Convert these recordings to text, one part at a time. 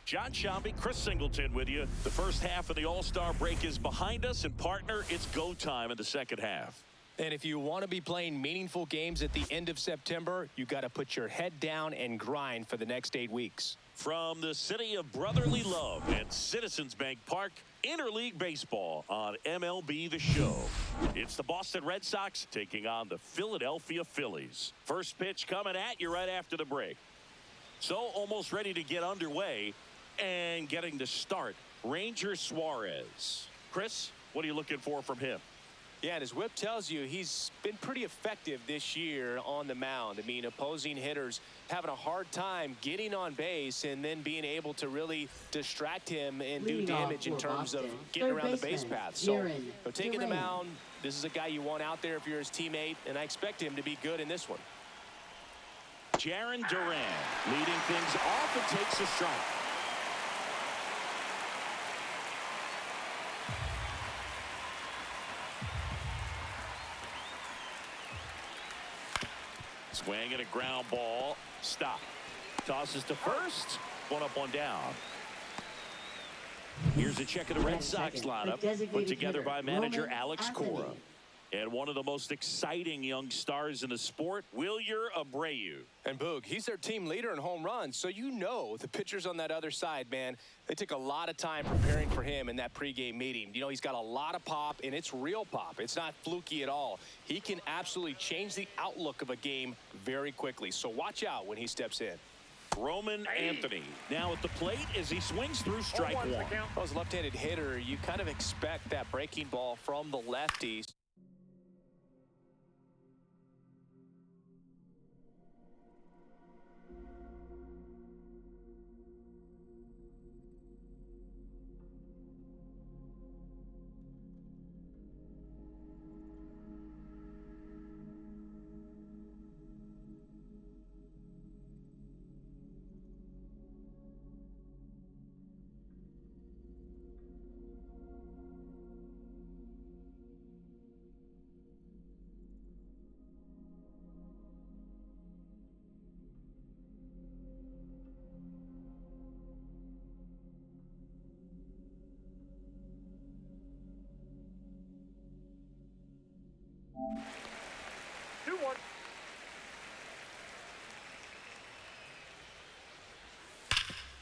John Shambi, Chris Singleton with you. The first half of the All-Star break is behind us, and partner, it's go time in the second half. And if you want to be playing meaningful games at the end of September, you got to put your head down and grind for the next 8 weeks. From the city of brotherly love and Citizens Bank Park, interleague baseball on MLB The Show. It's the Boston Red Sox taking on the Philadelphia Phillies. First pitch coming at you right after the break. So almost ready to get underway and getting to start, Ranger Suarez. Chris, what are you looking for from him? Yeah, and his whip tells you he's been pretty effective this year on the mound. I mean, opposing hitters having a hard time getting on base and then being able to really distract him and do damage in terms of getting around the base path. So, taking the mound, this is a guy you want out there if you're his teammate, and I expect him to be good in this one. Jarren Duran leading things off and takes a strike. Swing and a ground ball. Stop. Tosses to first. One up, one down. Here's a check of the Red Sox lineup put together by manager Alex Cora. And one of the most exciting young stars in the sport, Wilyer Abreu. And Boog, he's their team leader in home runs, so you know the pitchers on that other side, man, they took a lot of time preparing for him in that pregame meeting. You know, he's got a lot of pop, and it's real pop. It's not fluky at all. He can absolutely change the outlook of a game very quickly, so watch out when he steps in. Roman Anthony now at the plate as he swings through strike one. Well, as a left-handed hitter, you kind of expect that breaking ball from the lefties.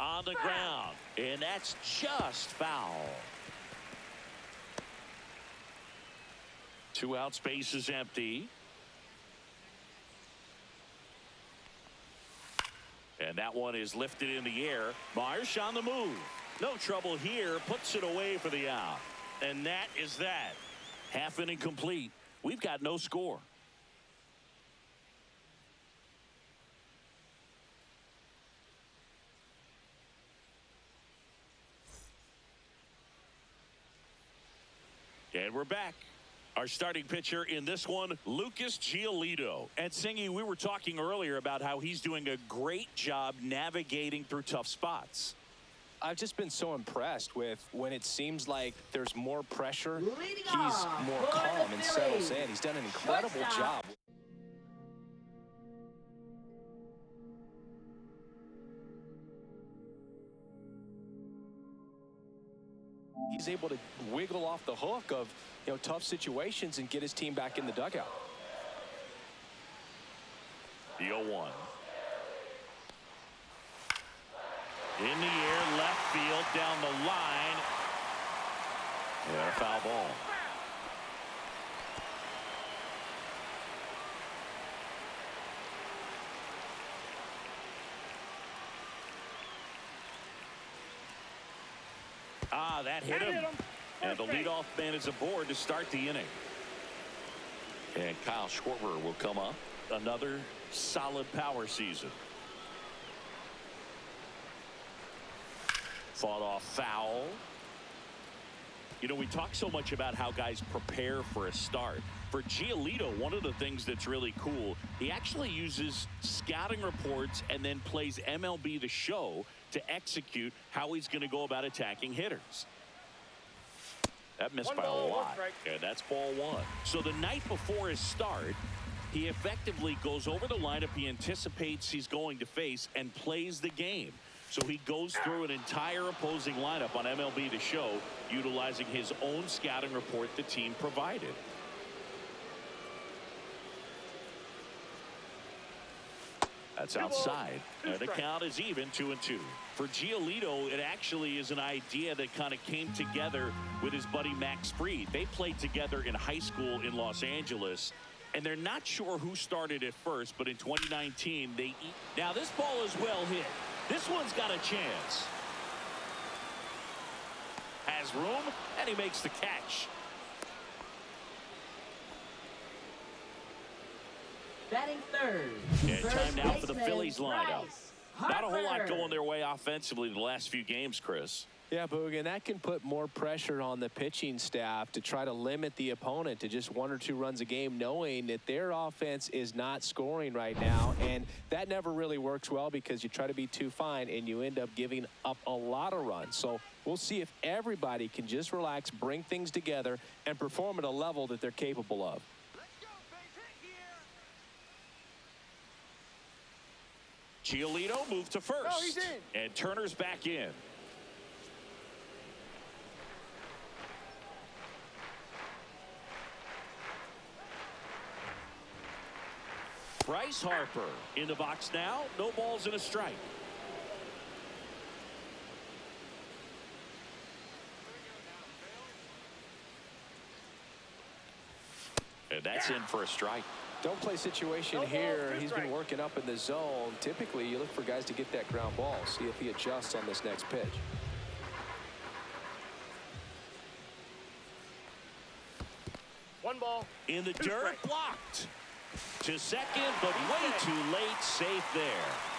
On the ground, and that's just foul. 2 out, space is empty. And that one is lifted in the air. Marsh on the move. No trouble here, puts it away for the out. And that is that. Half inning complete. We've got no score. And we're back. Our starting pitcher in this one, Lucas Giolito. And Singy, we were talking earlier about how he's doing a great job navigating through tough spots. I've just been so impressed with when it seems like there's more pressure, he's more calm and settles in. He's done an incredible job. He's able to wiggle off the hook of, tough situations and get his team back in the dugout. The 0-1. In the air, left field, down the line. And a foul ball. That hit him. And the leadoff man is aboard to start the inning. And Kyle Schwarber will come up. Another solid power season. Fought off foul. We talk so much about how guys prepare for a start. For Giolito, one of the things that's really cool, he actually uses scouting reports and then plays MLB The Show to execute how he's going to go about attacking hitters. That missed by a lot. And that's ball one. So the night before his start, he effectively goes over the lineup he anticipates he's going to face and plays the game. So he goes through an entire opposing lineup on MLB The Show, utilizing his own scouting report the team provided. That's outside, and the count is even 2-2. For Giolito, it actually is an idea that kind of came together with his buddy Max Fried. They played together in high school in Los Angeles, and they're not sure who started it first, but in 2019, now this ball is well hit. This one's got a chance. Has room, and he makes the catch. Batting third. And time now for the Phillies lineup. Not a whole lot going their way offensively the last few games, Chris. Yeah, Boog, and that can put more pressure on the pitching staff to try to limit the opponent to just 1 or 2 runs a game, knowing that their offense is not scoring right now. And that never really works well because you try to be too fine and you end up giving up a lot of runs. So we'll see if everybody can just relax, bring things together, and perform at a level that they're capable of. Giolito moved to first. Oh, he's in. And Turner's back in. Bryce Harper in the box now. No balls and a strike. And that's in for a strike. Don't play situation here. He's been working up in the zone. Typically, you look for guys to get that ground ball. See if he adjusts on this next pitch. One ball. In the dirt, blocked. To second, but way too late. Safe there.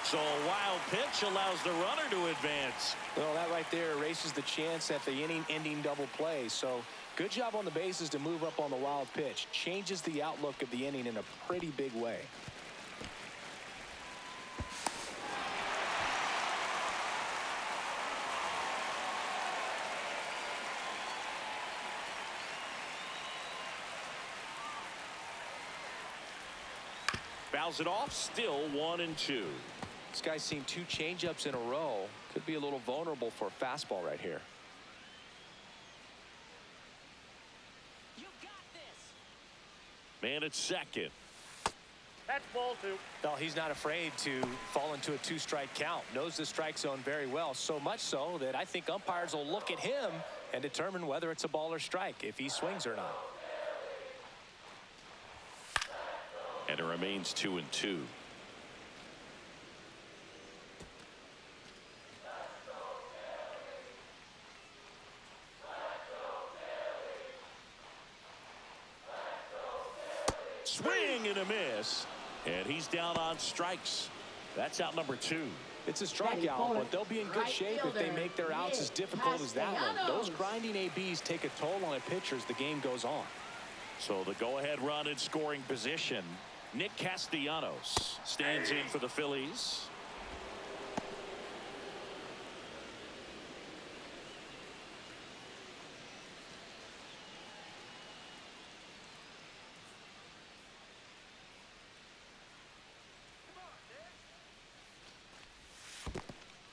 So a wild pitch allows the runner to advance. Well, that right there erases the chance at the inning-ending double play. So good job on the bases to move up on the wild pitch. Changes the outlook of the inning in a pretty big way. Fouls it off. Still 1-2. This guy's seen 2 changeups in a row. Could be a little vulnerable for a fastball right here. Man at second. That's ball 2. Well, he's not afraid to fall into a 2-strike count. Knows the strike zone very well. So much so that I think umpires will look at him and determine whether it's a ball or strike, if he swings or not. And it remains 2-2. Swing and a miss. And he's down on strikes. That's out number 2. It's a strikeout, but they'll be in good shape if they make their outs as difficult as that one. Those grinding ABs take a toll on a pitcher as the game goes on. So the go-ahead run in scoring position. Nick Castellanos stands in for the Phillies.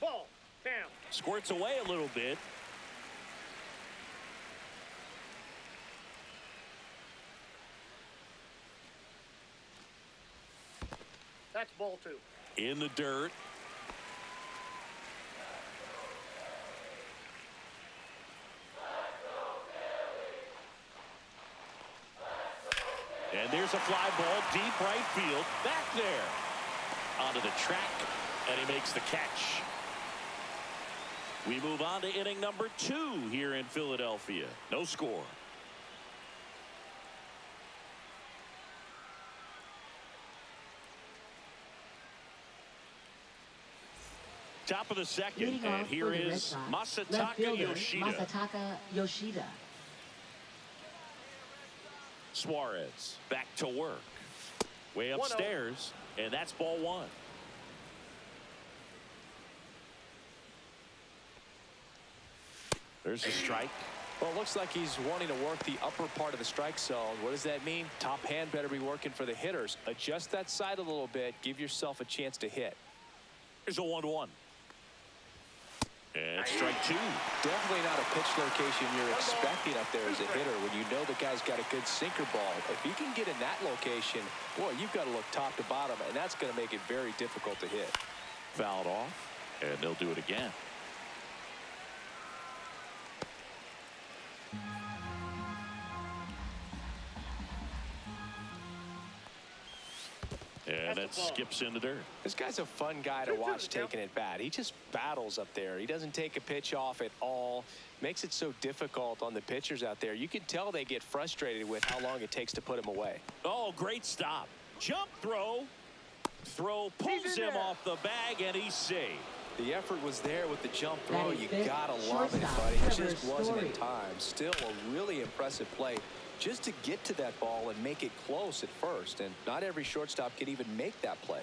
Ball. Down. Squirts away a little bit. That's ball 2. In the dirt. And there's a fly ball deep right field. Back there. Onto the track. And he makes the catch. We move on to inning number 2 here in Philadelphia. No score. Top of the second, and here is Masataka Yoshida. Suarez back to work. Way upstairs, and that's ball 1. There's a strike. Well, it looks like he's wanting to work the upper part of the strike zone. What does that mean? Top hand better be working for the hitters. Adjust that side a little bit. Give yourself a chance to hit. Here's a 1-1. And strike two. Definitely not a pitch location you're expecting up there as a hitter when you know the guy's got a good sinker ball. If he can get in that location, boy, you've got to look top to bottom, and that's going to make it very difficult to hit. Fouled off, and they'll do it again. And that skips in the dirt. This guy's a fun guy to watch taking it bat. He just battles up there. He doesn't take a pitch off at all. Makes it so difficult on the pitchers out there. You can tell they get frustrated with how long it takes to put him away. Oh, great stop. Jump throw. Throw pulls him off the bag, and he's saved. The effort was there with the jump throw. You gotta love it, buddy. It just wasn't in time. Still a really impressive play just to get to that ball and make it close at first. And not every shortstop can even make that play.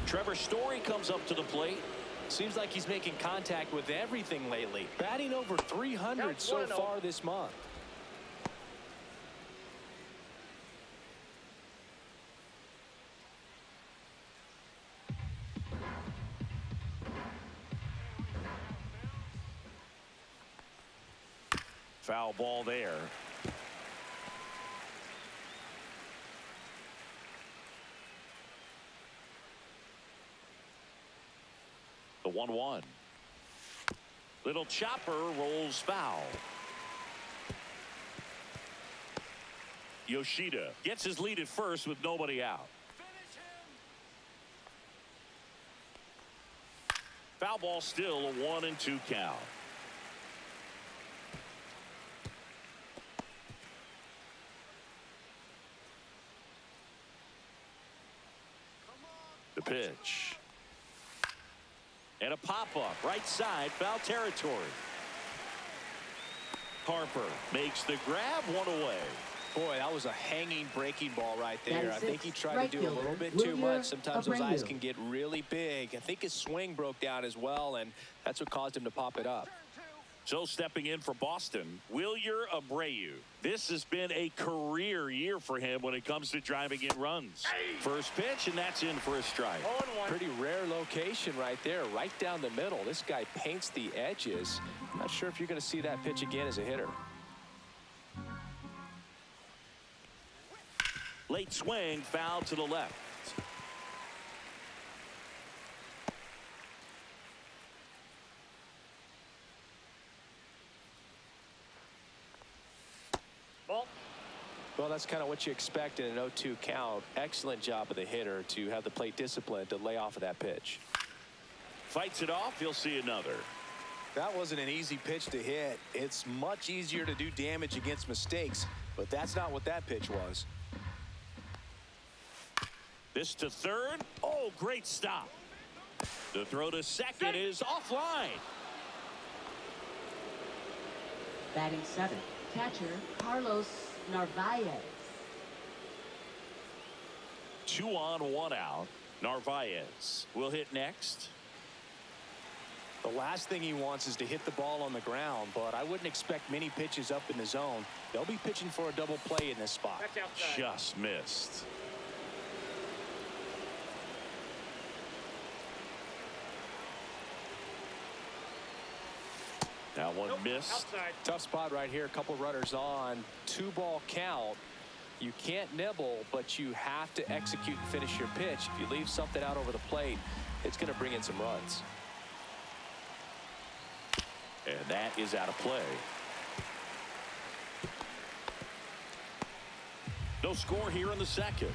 Trevor Story comes up to the plate. Seems like he's making contact with everything lately. Batting over 300 so far this month. Foul ball there. The 1-1. Little chopper rolls foul. Yoshida gets his lead at first with nobody out. Foul ball, still a 1-2 count. The pitch. And a pop-up right side, foul territory. Harper makes the grab, one away. Boy, that was a hanging breaking ball right there. I think he tried to do a little bit too much. Sometimes those eyes can get really big. I think his swing broke down as well, and that's what caused him to pop it up. So stepping in for Boston, Wilyer Abreu. This has been a career year for him when it comes to driving in runs. First pitch, and that's in for a strike. Pretty rare location right there, right down the middle. This guy paints the edges. I'm not sure if you're going to see that pitch again as a hitter. Late swing, foul to the left. Well, that's kind of what you expect in an 0-2 count. Excellent job of the hitter to have the plate discipline to lay off of that pitch. Fights it off. He'll see another. That wasn't an easy pitch to hit. It's much easier to do damage against mistakes, but that's not what that pitch was. This to third. Oh, great stop. The throw to second is offline. Batting seventh, catcher Carlos Narvaez. 2 on, 1 out. Narvaez will hit next. The last thing he wants is to hit the ball on the ground, but I wouldn't expect many pitches up in the zone. They'll be pitching for a double play in this spot. Just missed. That one missed. Tough spot right here. A couple runners on. 2-ball count. You can't nibble, but you have to execute and finish your pitch. If you leave something out over the plate, it's going to bring in some runs. And that is out of play. No score here in the second.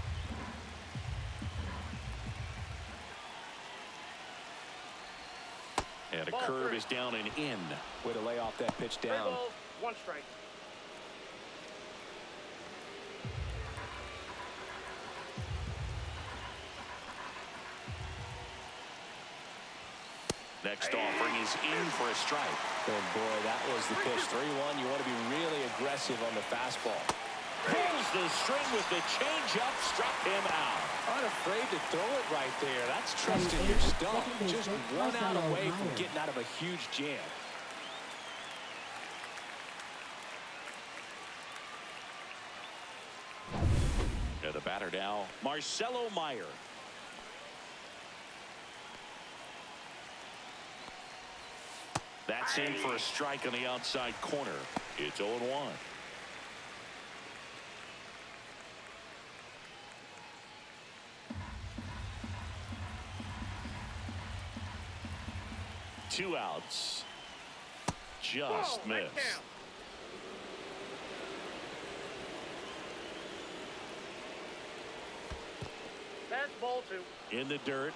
And a curve is down and in. Way to lay off that pitch down. 1 strike. Next offering is in for a strike. Oh boy, that was the pitch. 3-1. You want to be really aggressive on the fastball. Pulls the string with the changeup, struck him out. Unafraid to throw it right there. That's trusting your stump. Just 1 out away from getting out of a huge jam. And the batter now, Marcelo Meyer. That's in for a strike on the outside corner. It's 0-1. Two outs. Just missed. That's ball two. In the dirt.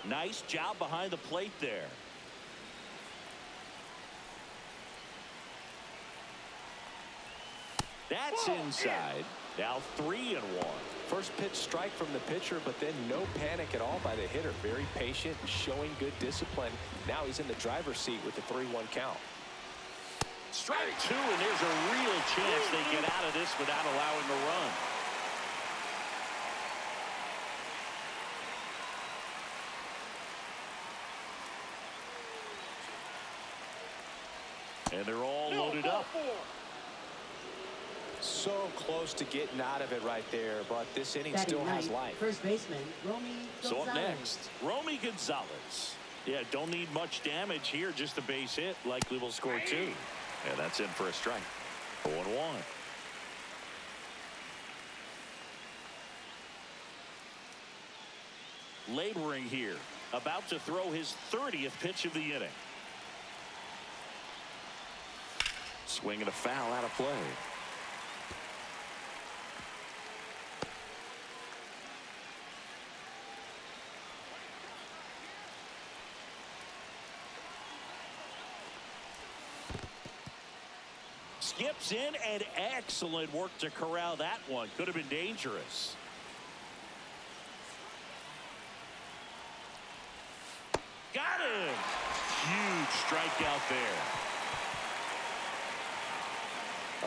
Nice job behind the plate there. That's inside. Now 3-1. First pitch strike from the pitcher, but then no panic at all by the hitter. Very patient and showing good discipline. Now he's in the driver's seat with the 3-1 count. Strike two, and there's a real chance they get out of this without allowing a run. And they're all loaded up. So close to getting out of it right there, but this inning still has life. First baseman, Romy So Gonzalez. up next, Romy Gonzalez. Yeah, don't need much damage here, just a base hit. Likely will score two. Yeah, that's in for a strike. 0-1. Laboring here, about to throw his 30th pitch of the inning. Swing and a foul out of play. Skips in, and excellent work to corral that one. Could have been dangerous. Got him. Huge strikeout there.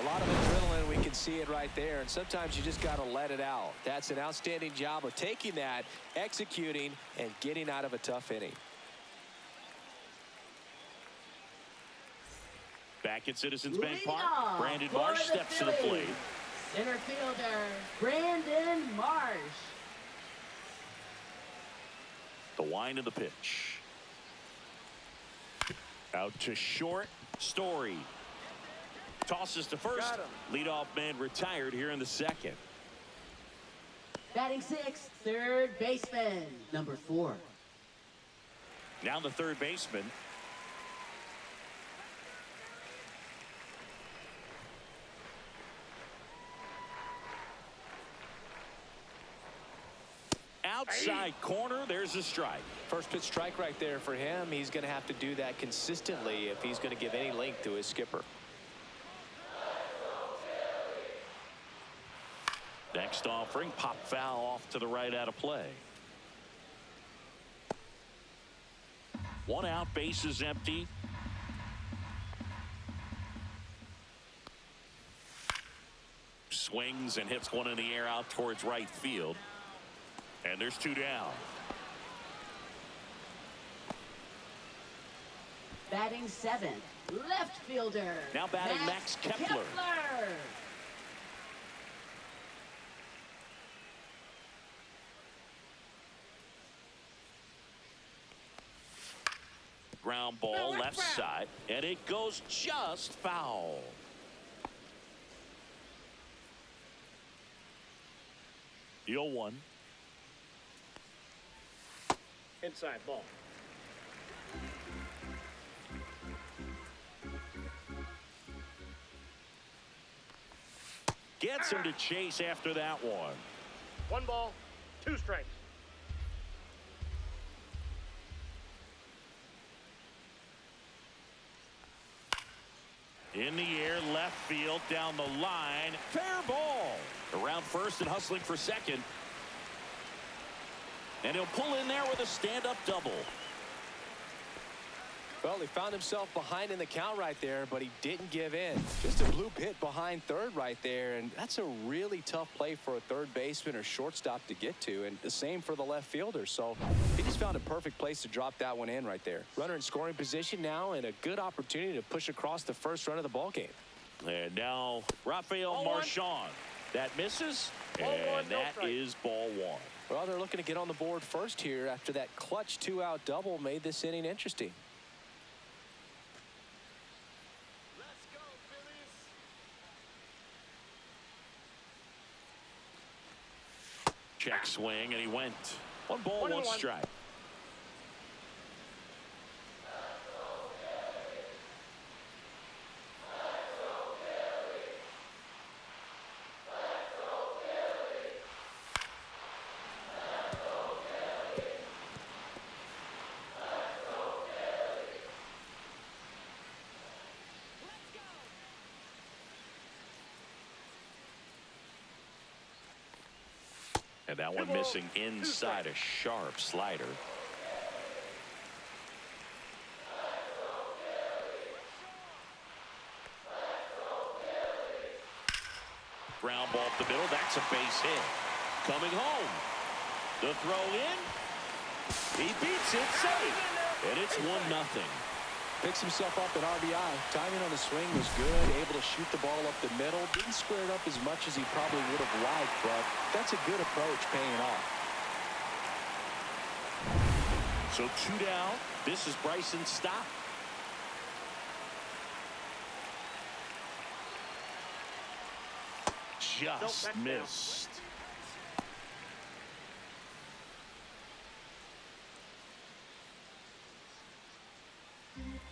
A lot of adrenaline, we can see it right there, and sometimes you just got to let it out. That's an outstanding job of taking that, executing, and getting out of a tough inning. Back at Citizens Bank Leading Park, off Brandon for Marsh the steps to the Phillies, plate. Center fielder, Brandon Marsh. The wind of the pitch. Out to short, Story. Tosses to first. Leadoff man retired here in the second. Batting sixth, third baseman, number 4. Now the third baseman. Outside corner, there's a strike. First pitch strike right there for him. He's going to have to do that consistently if he's going to give any length to his skipper. Next offering, pop foul off to the right out of play. One out, base is empty. Swings and hits one in the air out towards right field. And there's 2 down. Batting seventh, left fielder. Now batting Max Kepler. Ground ball left side, and it goes just foul. The 0-1. Inside ball. Gets him to chase after that one. 1 ball, 2 strikes. In the air, left field, down the line. Fair ball. Around first and hustling for second. And he'll pull in there with a stand-up double. Well, he found himself behind in the count right there, but he didn't give in. Just a bloop hit behind third right there, and that's a really tough play for a third baseman or shortstop to get to, and the same for the left fielder. So he just found a perfect place to drop that one in right there. Runner in scoring position now, and a good opportunity to push across the first run of the ball game. And now Rafael Marchand. That misses, and that is ball 1. Well, they're looking to get on the board first here after that clutch 2-out double made this inning interesting. Check swing, and he went. 1 ball, 1 strike. And that one missing inside a sharp slider. Ground ball up the middle. That's a base hit. Coming home. The throw in. He beats it safe. And it's 1-0. Picks himself up at RBI. Timing on the swing was good. Able to shoot the ball up the middle. Didn't square it up as much as he probably would have liked, but that's a good approach, paying off. So 2 down. This is Bryson's stop. Just missed.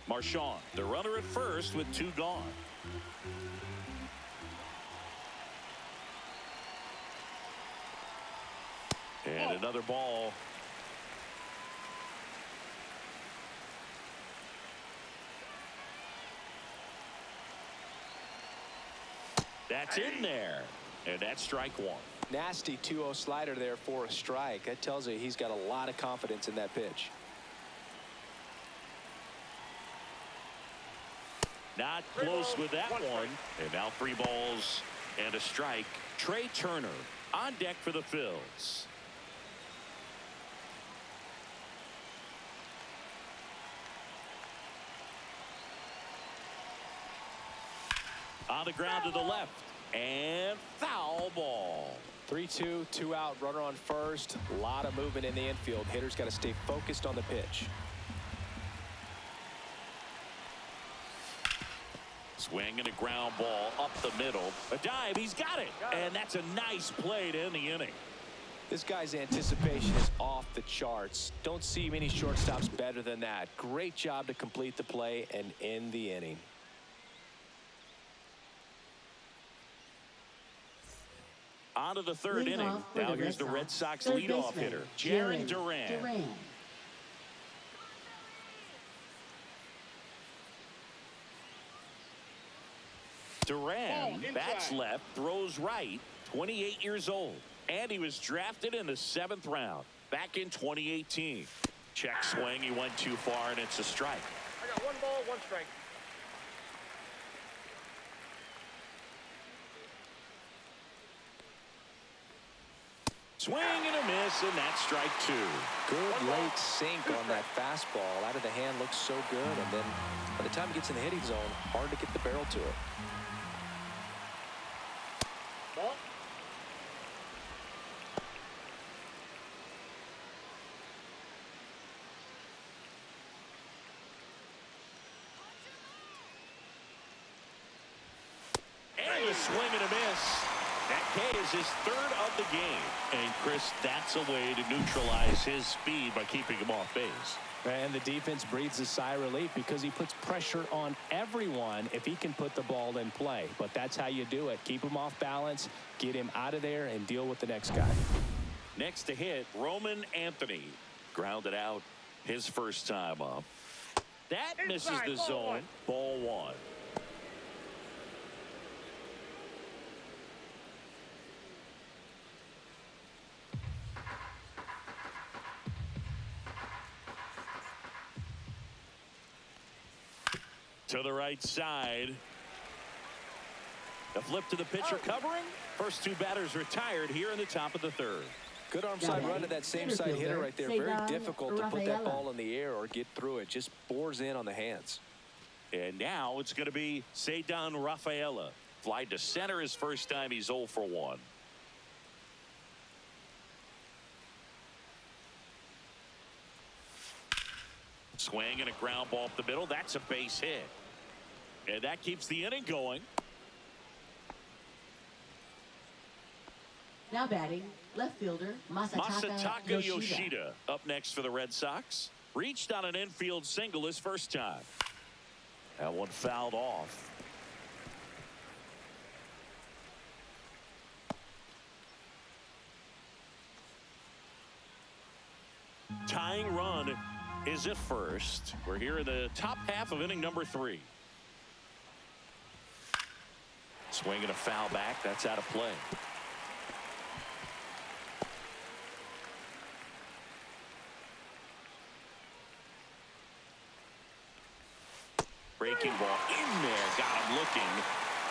Marchand, the runner at first with 2 gone. And another ball. That's in there. And that's strike 1. Nasty 2-0 slider there for a strike. That tells you he's got a lot of confidence in that pitch. Not close with that one. And now 3 balls and a strike. Trey Turner on deck for the Phils. On the ground to the left. And foul ball. 3-2, 2 out, runner on first. A lot of movement in the infield. Hitter's got to stay focused on the pitch. Swing and a ground ball up the middle. A dive, he's got it. And that's a nice play to end the inning. This guy's anticipation is off the charts. Don't see many shortstops better than that. Great job to complete the play and end the inning. On to the 3rd inning. Now here's the Red Sox leadoff hitter, Jarren Duran. Duran bats left, throws right, 28 years old. And he was drafted in the 7th round back in 2018. Check swing, he went too far, and it's a strike. I got 1 ball, 1 strike. Swing and a miss, and that's strike 2. Good late sink on that fastball. Out of the hand, looks so good. And then by the time it gets in the hitting zone, hard to get the barrel to it. Ball. And a swing and a miss. That K is his 3rd of the game. And Chris, that's a way to neutralize his speed by keeping him off base. And the defense breathes a sigh of relief because he puts pressure on everyone if he can put the ball in play. But that's how you do it. Keep him off balance, get him out of there, and deal with the next guy. Next to hit, Roman Anthony. Grounded out his first time up. That misses the zone. Ball 1. To the right side. The flip to the pitcher covering. First 2 batters retired here in the top of the 3rd. Good arm side run to that same side hitter right there. Very difficult to put that ball in the air or get through it. Just bores in on the hands. And now it's going to be Ceddanne Rafaela. Fly to center his first time. He's 0 for 1. Swing and a ground ball up the middle. That's a base hit. And that keeps the inning going. Now batting, left fielder Masataka Yoshida. Yoshida up next for the Red Sox. Reached on an infield single his first time. That one fouled off. Tying run is at first. We're here in the top half of inning number 3. Swinging a foul back. That's out of play. Breaking ball in there. Got him looking.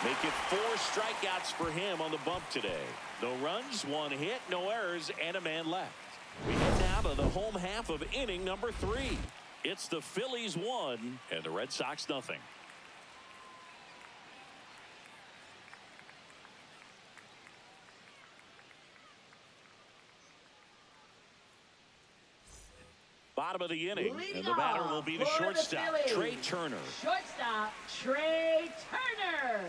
Make it 4 strikeouts for him on the bump today. No runs, 1 hit, no errors, and a man left. We head now to the home half of inning number 3. It's the Phillies 1 and the Red Sox nothing. Bottom of the inning, Leading and the batter will be the off for shortstop, the Phillies. Trey Turner. Shortstop, Trey Turner.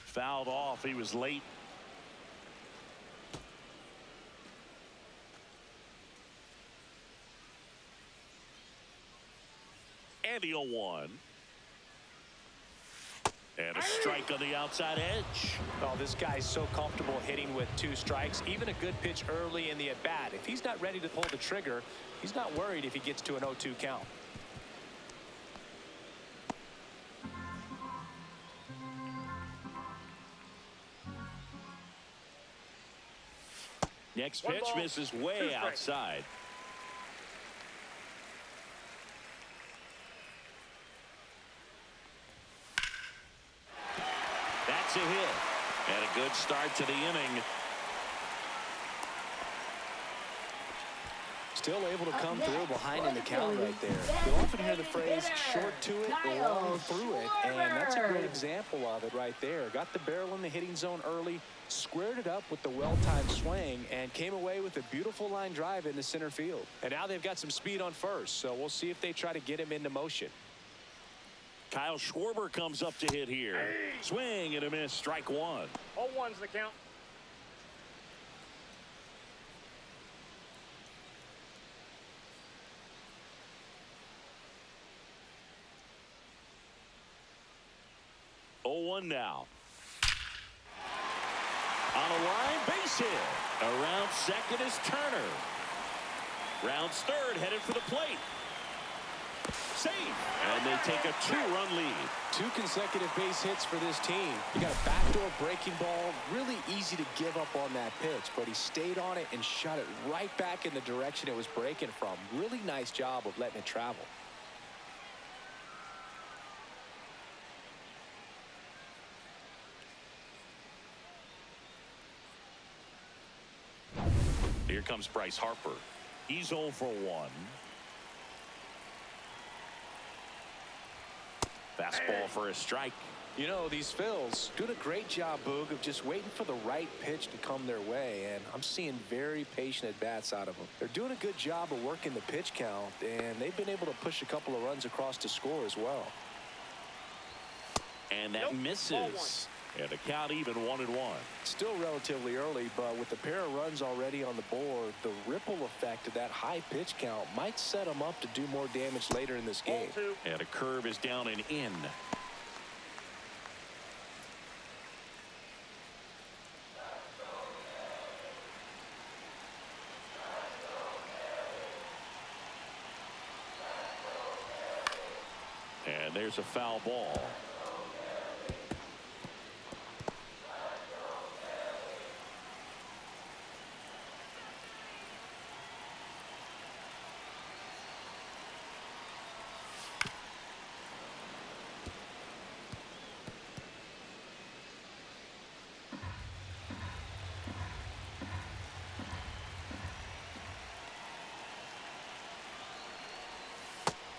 Fouled off. He was late. And the 0-1. And a strike on the outside edge. Oh, this guy's so comfortable hitting with 2 strikes. Even a good pitch early in the at-bat. If he's not ready to pull the trigger, he's not worried if he gets to an 0-2 count. Next One pitch ball, misses 2 way strikes. outside. That's a hit. And a good start to the inning. Still able to come through behind in the count right there. You often hear the phrase short to it, long through it, and that's a great example of it right there. Got the barrel in the hitting zone early, squared it up with the well-timed swing, and came away with a beautiful line drive into center field. And now they've got some speed on first, so we'll see if they try to get him into motion. Kyle Schwarber comes up to hit here. Swing and a miss. Strike 1. 0-1's the count. Now. On a line, base hit. Around second is Turner. Rounds third, headed for the plate. Safe. And they take a 2-run lead. 2 consecutive base hits for this team. You got a backdoor breaking ball. Really easy to give up on that pitch, but he stayed on it and shot it right back in the direction it was breaking from. Really nice job of letting it travel. Here comes Bryce Harper. He's 0 for 1. Fastball for a strike. You know, these Phils doing a great job, Boog, of just waiting for the right pitch to come their way, and I'm seeing very patient at-bats out of them. They're doing a good job of working the pitch count, and they've been able to push a couple of runs across to score as well. And that misses. And the count even 1-1. Still relatively early, but with a pair of runs already on the board, the ripple effect of that high pitch count might set them up to do more damage later in this game. 0-2. And a curve is down and in. And there's a foul ball.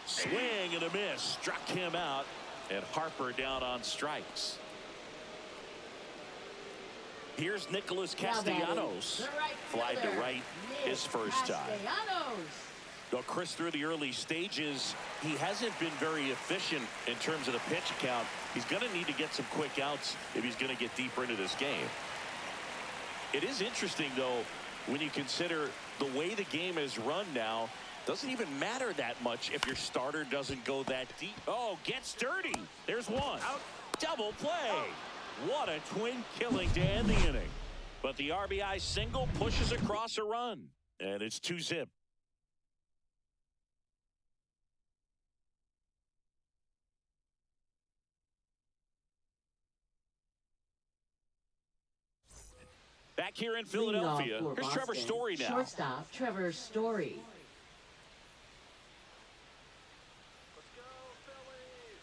Swing and a miss. Struck him out. And Harper down on strikes. Here's Nicholas Castellanos. Flied to right his first time. Castellanos. Well, Chris, through the early stages, he hasn't been very efficient in terms of the pitch count. He's going to need to get some quick outs if he's going to get deeper into this game. It is interesting, though, when you consider the way the game is run now. Doesn't even matter that much if your starter doesn't go that deep. Oh, gets dirty. There's one. Out. Double play. What a twin killing to end the inning. But the RBI single pushes across a run. And it's 2-zip. Back here in Philadelphia, here's Trevor Story now. Shortstop, Trevor Story. Let's go, Phillies!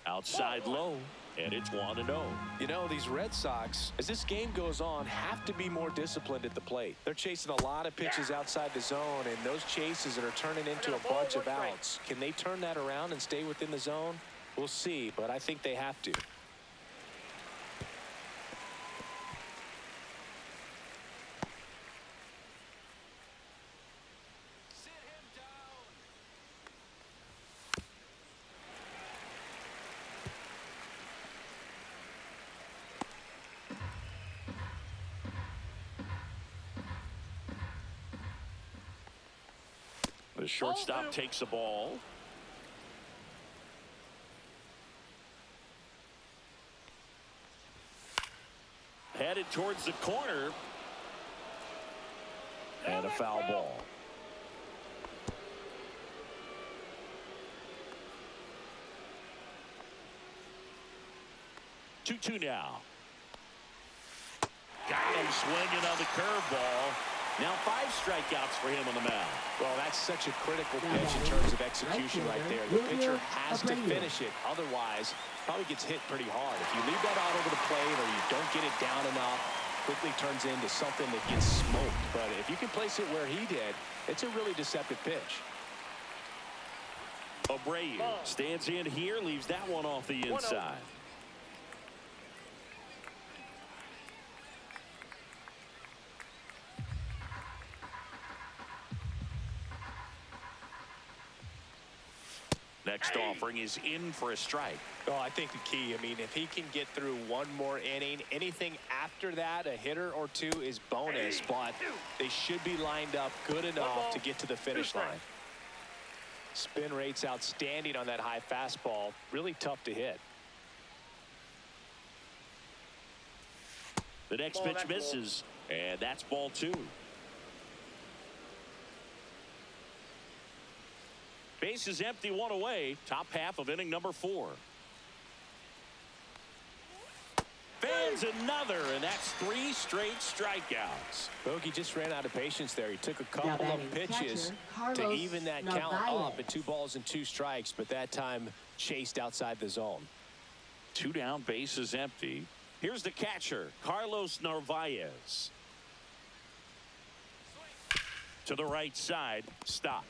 Outside low, and it's 1-0. You know, these Red Sox, as this game goes on, have to be more disciplined at the plate. They're chasing a lot of pitches outside the zone, and those chases that are turning into a bunch of outs. Can they turn that around and stay within the zone? We'll see, but I think they have to. The shortstop takes the ball. Headed towards the corner. And a foul ball. 2-2 now. Got him swinging on the curveball. Now 5 strikeouts for him on the mound. Well, that's such a critical pitch in terms of execution right there. The pitcher has to finish it. Otherwise, probably gets hit pretty hard. If you leave that out over the plate or you don't get it down enough, quickly turns into something that gets smoked. But if you can place it where he did, it's a really deceptive pitch. Abreu stands in here, leaves that one off the inside. Next offering is in for a strike. Oh, I think the key, I mean, if he can get through one more inning, anything after that, a hitter or two is bonus, but they should be lined up good enough to get to the finish line. Spin rate's outstanding on that high fastball. Really tough to hit. The next pitch misses, and that's ball 2. Base is empty, 1 away. Top half of inning number 4. Fans another, and that's 3 straight strikeouts. Bogey just ran out of patience there. He took a couple of pitches to even that count up at 2 balls and 2 strikes, but that time chased outside the zone. 2 down, base is empty. Here's the catcher, Carlos Narvaez. To the right side, stop.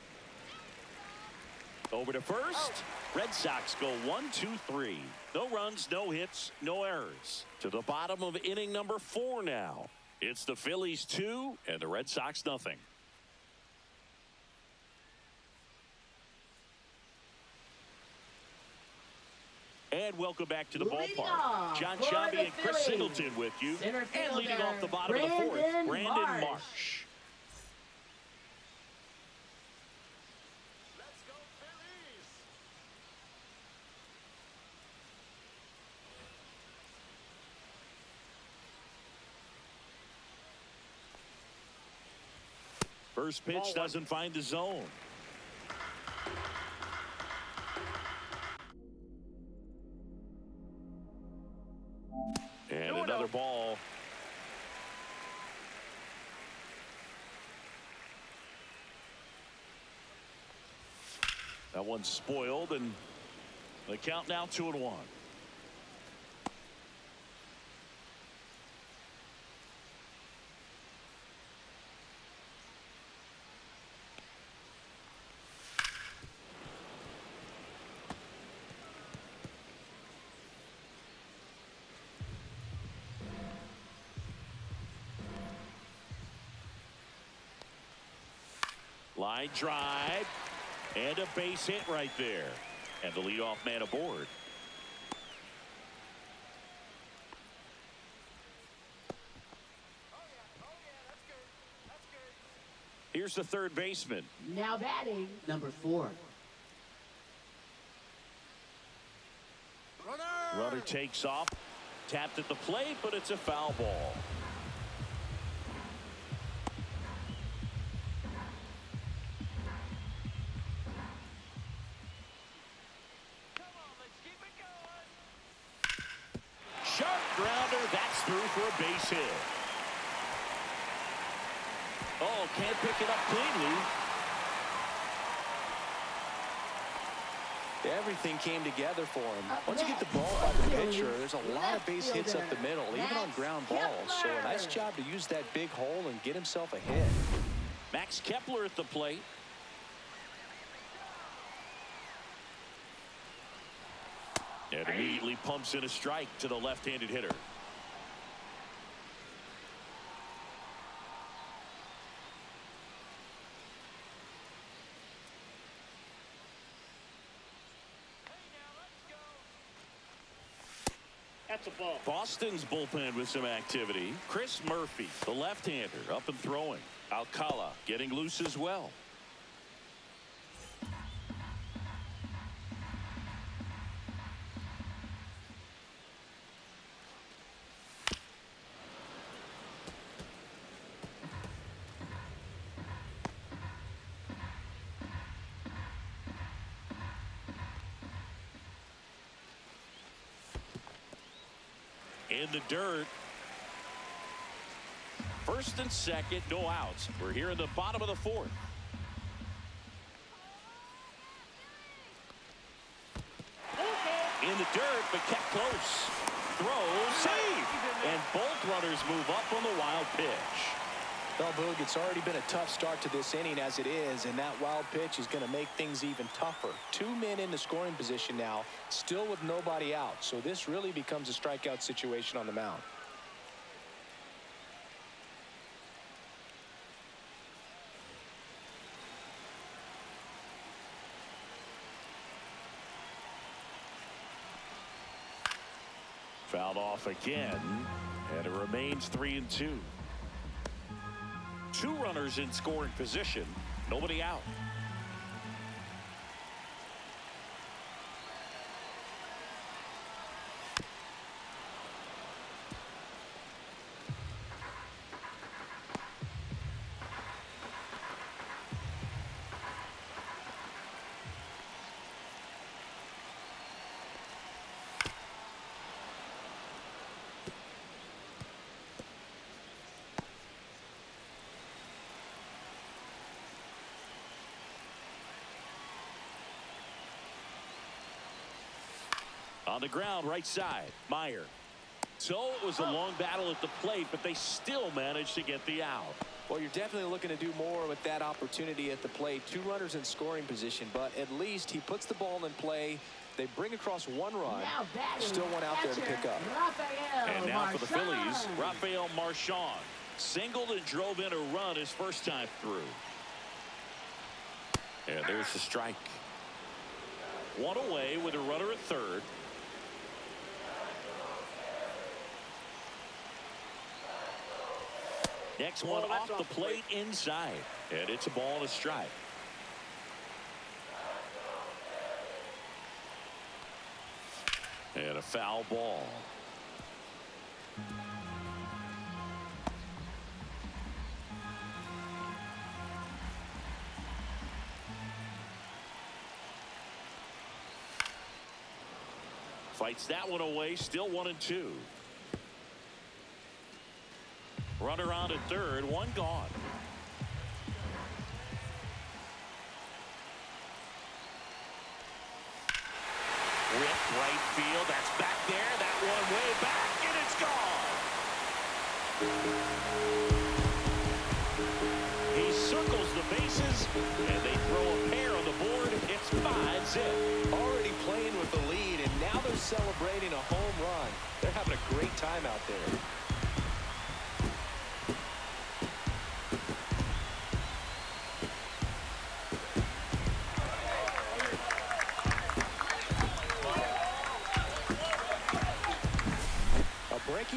Over to first. Red Sox go 1-2-3. No runs, no hits, no errors. To the bottom of inning number 4 now. It's the Phillies 2 and the Red Sox nothing. And welcome back to the ballpark. John Shabby and Chris Singleton with you. And leading off the bottom of the 4th, Brandon Marsh. First pitch doesn't find the zone. And another ball. That one's spoiled, and the count now 2-1. Line drive. And a base hit right there. And the leadoff man aboard. Here's the third baseman. Now batting, number 4. Runner takes off. Tapped at the plate, but it's a foul ball. Sharp grounder. That's through for a base hit. Oh, can't pick it up cleanly. Everything came together for him. Once you get the ball by the pitcher, there's a lot of base hits up the middle, even on ground balls. So a nice job to use that big hole and get himself a hit. Max Kepler at the plate. And immediately pumps in a strike to the left-handed hitter. That's a ball. Boston's bullpen with some activity. Chris Murphy, the left-hander, up and throwing. Alcala getting loose as well. In the dirt. First and second, no outs. We're here in the bottom of the 4th. In the dirt, but kept close. Throw, save. And both runners move up on the wild pitch. Well, Boog, it's already been a tough start to this inning as it is, and that wild pitch is going to make things even tougher. 2 men in the scoring position now, still with nobody out. So this really becomes a strikeout situation on the mound. Fouled off again, and it remains 3-2. 2 runners in scoring position, nobody out. On the ground, right side, Meyer. So it was a long battle at the plate, but they still managed to get the out. Well, you're definitely looking to do more with that opportunity at the plate. 2 runners in scoring position, but at least he puts the ball in play. They bring across 1 run. Still one out there to pick up. And now for the Phillies, Rafael Marchand. Singled and drove in a run his first time through. And there's the strike. 1 away with a runner at third. Next one off the plate inside. And it's a ball and a strike. And a foul ball. Fights that one away, still 1-2. Runner on at third, 1 gone. Ripped right field, that's back there, that one way back, and it's gone. He circles the bases, and they throw a pair on the board. It's 5-zip. Already playing with the lead, and now they're celebrating a home run. They're having a great time out there.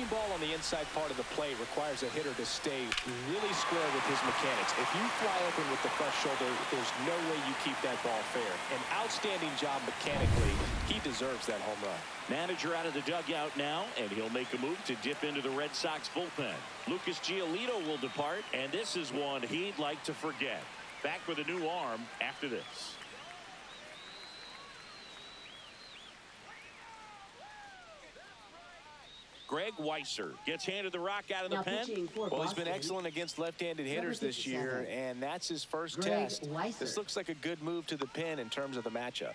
breaking ball on the inside part of the plate requires a hitter to stay really square with his mechanics. If you fly open with the front shoulder, there's no way you keep that ball fair. An outstanding job mechanically. He deserves that home run. Manager out of the dugout now, and he'll make a move to dip into the Red Sox bullpen. Lucas Giolito will depart, and this is one he'd like to forget. Back with a new arm after this. Greg Weiser gets handed the rock out of the pen. Well, he's been excellent against left-handed hitters this year, and that's his first test. This looks like a good move to the pen in terms of the matchup.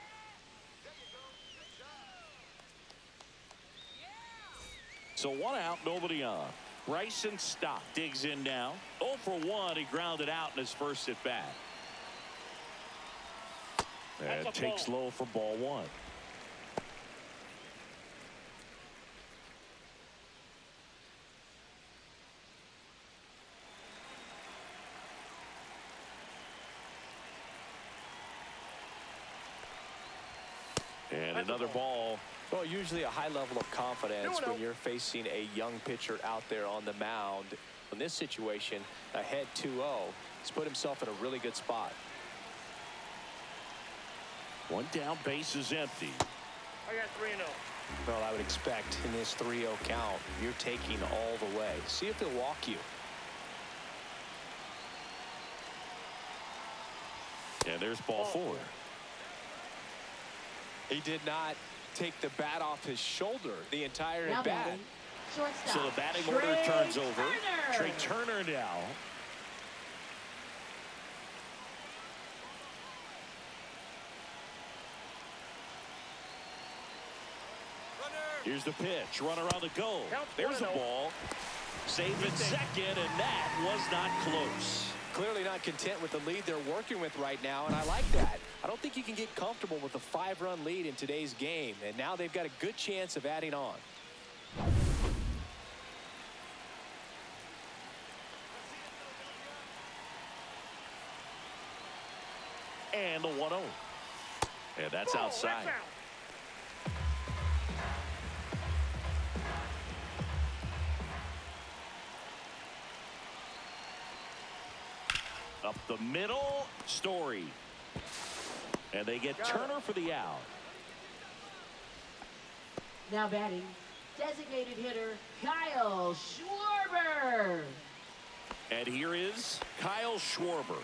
So 1 out, nobody on. Bryson Stott digs in now. 0 for 1. He grounded out in his first at bat. And takes low for ball 1. And another ball. Well, usually a high level of confidence when you're facing a young pitcher out there on the mound. In this situation, ahead 2-0, he's put himself in a really good spot. 1 down, base is empty. I got 3-0. Well, I would expect in this 3-0 count, you're taking all the way. See if he'll walk you. And there's ball 4. He did not take the bat off his shoulder the entire at bat. So the batting order turns over. Trey Turner now. Here's the pitch. Runner on the go. There's a ball. Saved at second, and that was not close. Clearly not content with the lead they're working with right now, and I like that. I don't think you can get comfortable with a 5-run lead in today's game, and now they've got a good chance of adding on. And the 1-0. And that's outside. That's out. Up the middle, Story. And they get Turner for the out. Now batting, designated hitter Kyle Schwarber. And here is Kyle Schwarber.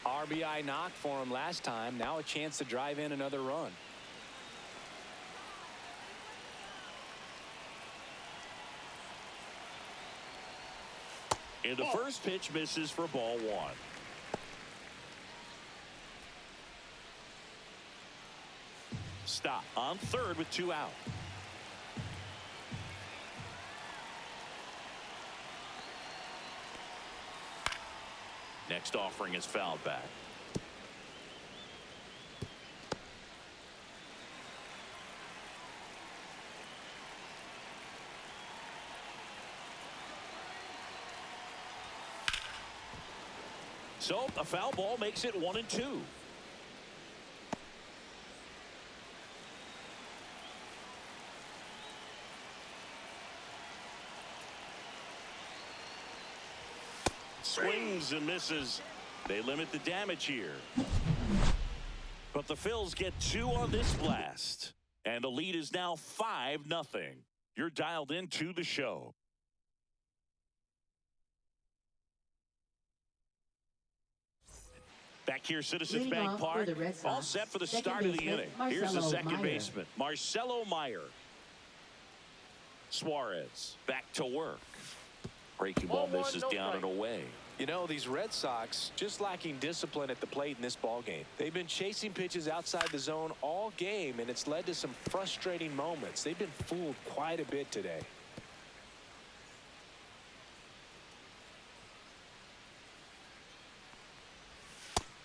RBI knock for him last time. Now a chance to drive in another run. And the first pitch misses for ball 1. Stop on third with 2 out. Next offering is fouled back. So a foul ball makes it 1-2. Swings and misses. They limit the damage here. But the Phils get 2 on this blast. And the lead is now 5-0. You're dialed into the show. Back here, Citizens Leading Bank off Park. for the Red Sox, All set for the second start of the baseman, inning. Here's the Marcelo second Meyer. baseman, Marcelo Meyer. Suarez back to work. Breaking ball Ball 1, misses no down and strike. away. You know, these Red Sox just lacking discipline at the plate in this ball game. They've been chasing pitches outside the zone all game, and it's led to some frustrating moments. They've been fooled quite a bit today.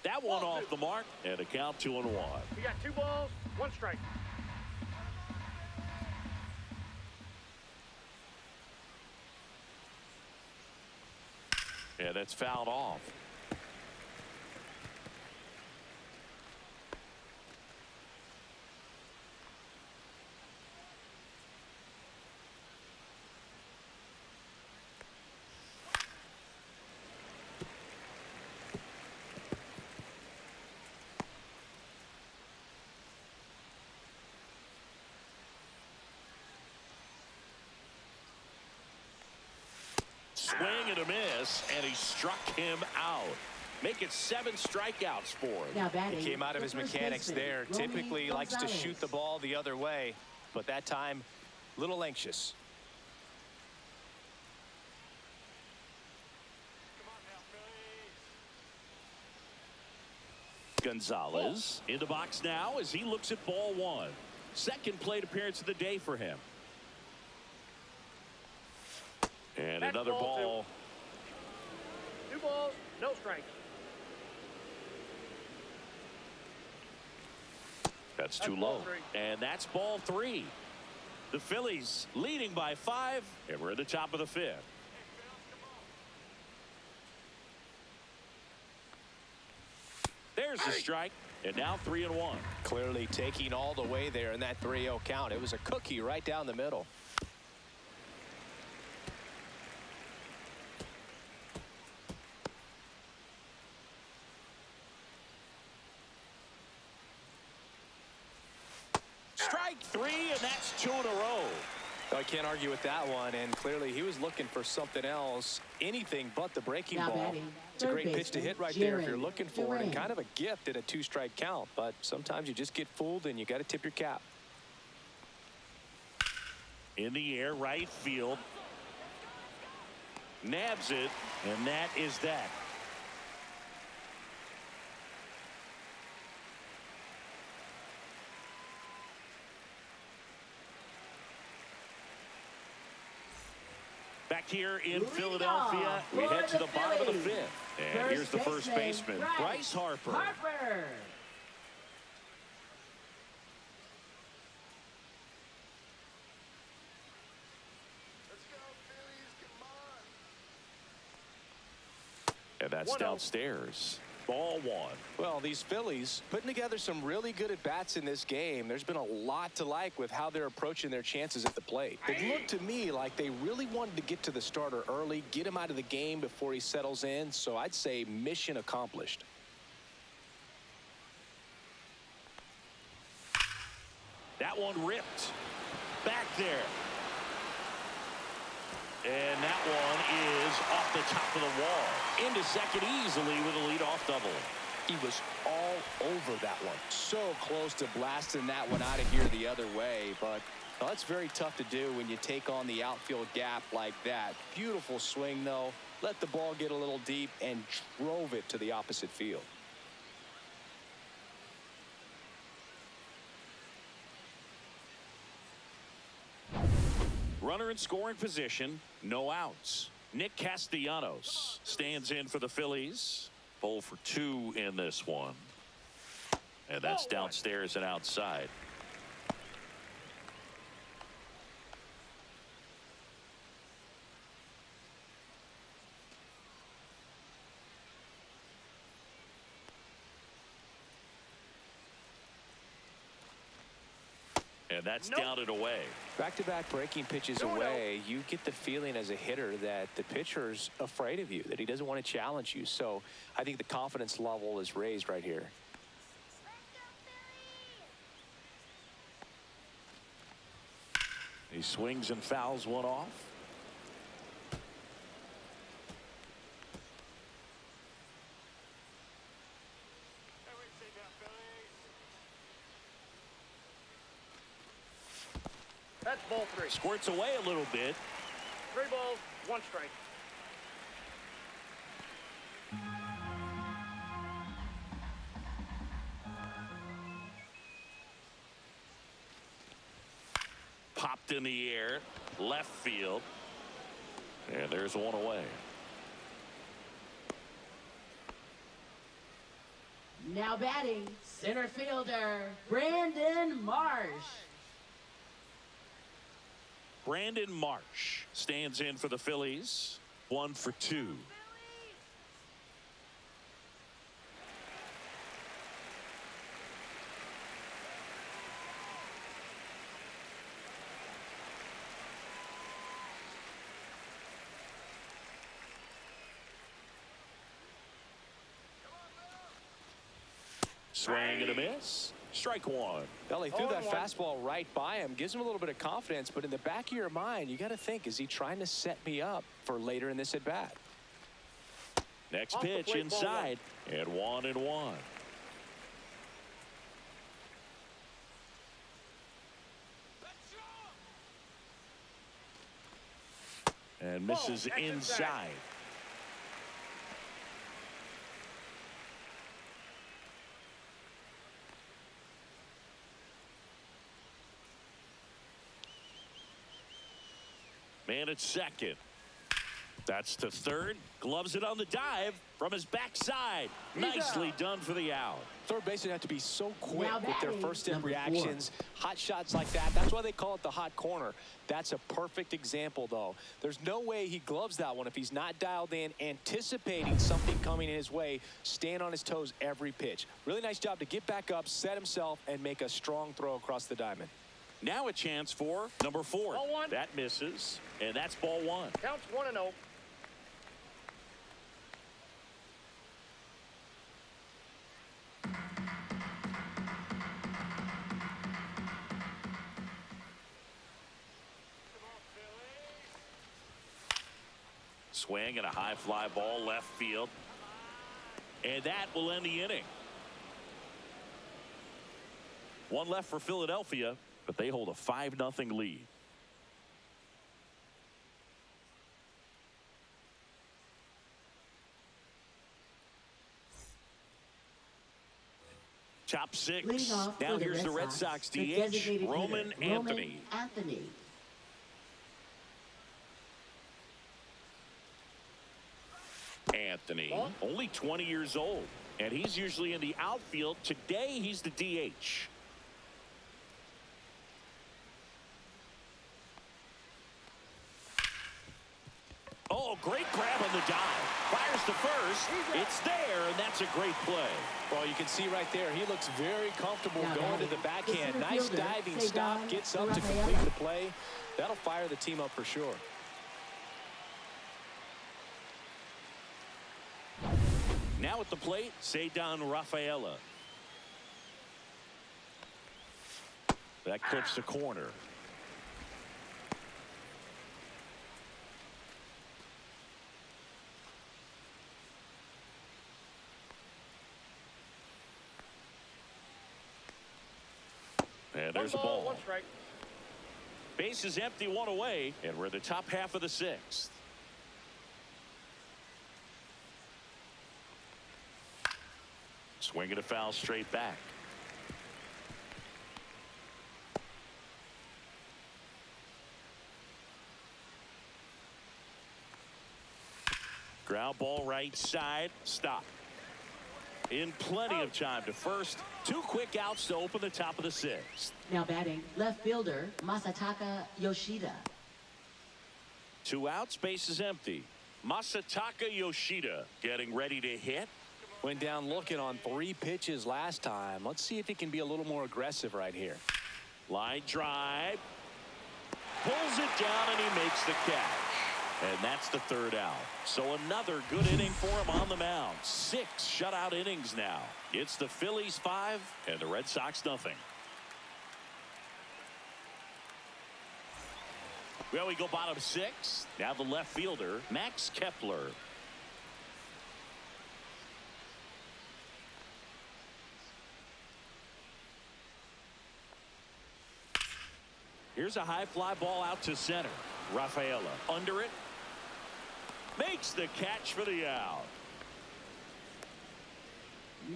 That one off the mark, and a count 2-1. You got 2 balls, 1 strike. Yeah, that's fouled off. struck him out. Make it 7 strikeouts for him. Now batting, He came out of his mechanics there. Typically likes to shoot the ball the other way, but that time, a little anxious. Gonzalez in the box now as he looks at ball 1. Second plate appearance of the day for him. And That's another ball. 2 balls, no strikes. That's too low. And that's ball 3. The Phillies leading by 5, and we're at the top of the 5th. There's the strike, and now 3-1. Clearly taking all the way there in that 3-0 count. It was a cookie right down the middle. Strike 3, and that's 2 in a row. I can't argue with that one, and clearly he was looking for something else, anything but the breaking Now ball. batting, It's a great pitch to hit right there if you're Jared looking for it, and Durant. kind of a gift in a 2-strike count, but sometimes you just get fooled and you got to tip your cap. In the air, right field. Nabs it, and that is that. Back here in Philadelphia, we head to the bottom of the 5th. And here's the first baseman, Bryce Harper. And that's downstairs. Ball 1. Well, these Phillies putting together some really good at-bats in this game. There's been a lot to like with how they're approaching their chances at the plate. It looked to me like they really wanted to get to the starter early, get him out of the game before he settles in. So I'd say mission accomplished. That one ripped. Back there. And that one is off the top of the wall. Into second easily with a leadoff double. He was all over that one. So close to blasting that one out of here the other way. But well, that's very tough to do when you take on the outfield gap like that. Beautiful swing, though. Let the ball get a little deep and drove it to the opposite field. Runner in scoring position, no outs. Nick Castellanos stands in for the Phillies. 0 for 2 in this one. And that's downstairs and outside. And that's down and away. Back-to-back breaking pitches away, you get the feeling as a hitter that the pitcher's afraid of you, that he doesn't want to challenge you. So I think the confidence level is raised right here. He swings and fouls one off. That's ball 3. Squirts away a little bit. 3 balls, 1 strike. Popped in the air, left field. And there's one away. Now batting, center fielder, Brandon Marsh. Brandon Marsh stands in for the Phillies. 1 for 2. Swing and a miss. Strike 1. Well, he threw that 0-1. fastball right by him, gives him a little bit of confidence, but in the back of your mind, you got to think, is he trying to set me up for later in this at-bat? Next Off the pitch plate, ball inside, and 1-1. And misses inside. Man at second. That's to third. Gloves it on the dive from his backside. Nicely done for the out. Third basemen have to be so quick Now with their batting, first step number reactions. Hot shots like that. That's why they call it the hot corner. That's a perfect example, though. There's no way he gloves that one if he's not dialed in, anticipating something coming in his way, stand on his toes every pitch. Really nice job to get back up, set himself, and make a strong throw across the diamond. Now a chance for number 4. Ball one. That misses, and that's ball 1. Counts 1-0. Swing and a high fly ball left field. And that will end the inning. One left for Philadelphia, but they hold a 5-0 lead. Top 6. Leading off Now for here's the Red Sox the DH, designated Roman hitter, Anthony. Anthony, only 20 years old, and he's usually in the outfield. Today, he's the DH. Oh, great grab on the dive. Fires to first. It's there, and that's a great play. Well, you can see right there, he looks very comfortable Now going to the backhand. Nice diving stop, gets up to complete the play. That'll fire the team up for sure. Now at the plate, Cedar Rafaela. That clips the corner. And there's a ball. 1 strike. Base is empty, 1 away, and we're in the top half of the 6th. Swinging a foul straight back. Ground ball right side. Stop. In plenty of time to first. 2 quick outs to open the top of the 6th. Now batting, left fielder Masataka Yoshida. 2 outs, base is empty. Masataka Yoshida getting ready to hit. Went down looking on 3 pitches last time. Let's see if he can be a little more aggressive right here. Line drive. Pulls it down and he makes the catch. And that's the 3rd out. So another good inning for him on the mound. 6 shutout innings now. It's the Phillies 5 and the Red Sox nothing. Well, we go bottom 6. Now the left fielder, Max Kepler. Here's a high fly ball out to center. Rafaela under it. Makes the catch for the out.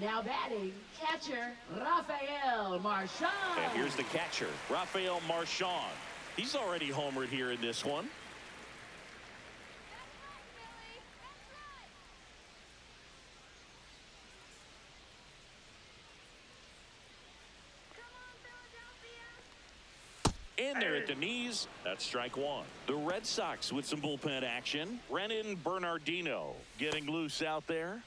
Now batting, catcher Rafael Marchand. And here's the catcher, Rafael Marchand. He's already homered here in this one. In there at the knees. That's strike 1. The Red Sox with some bullpen action. Brennan Bernardino getting loose out there.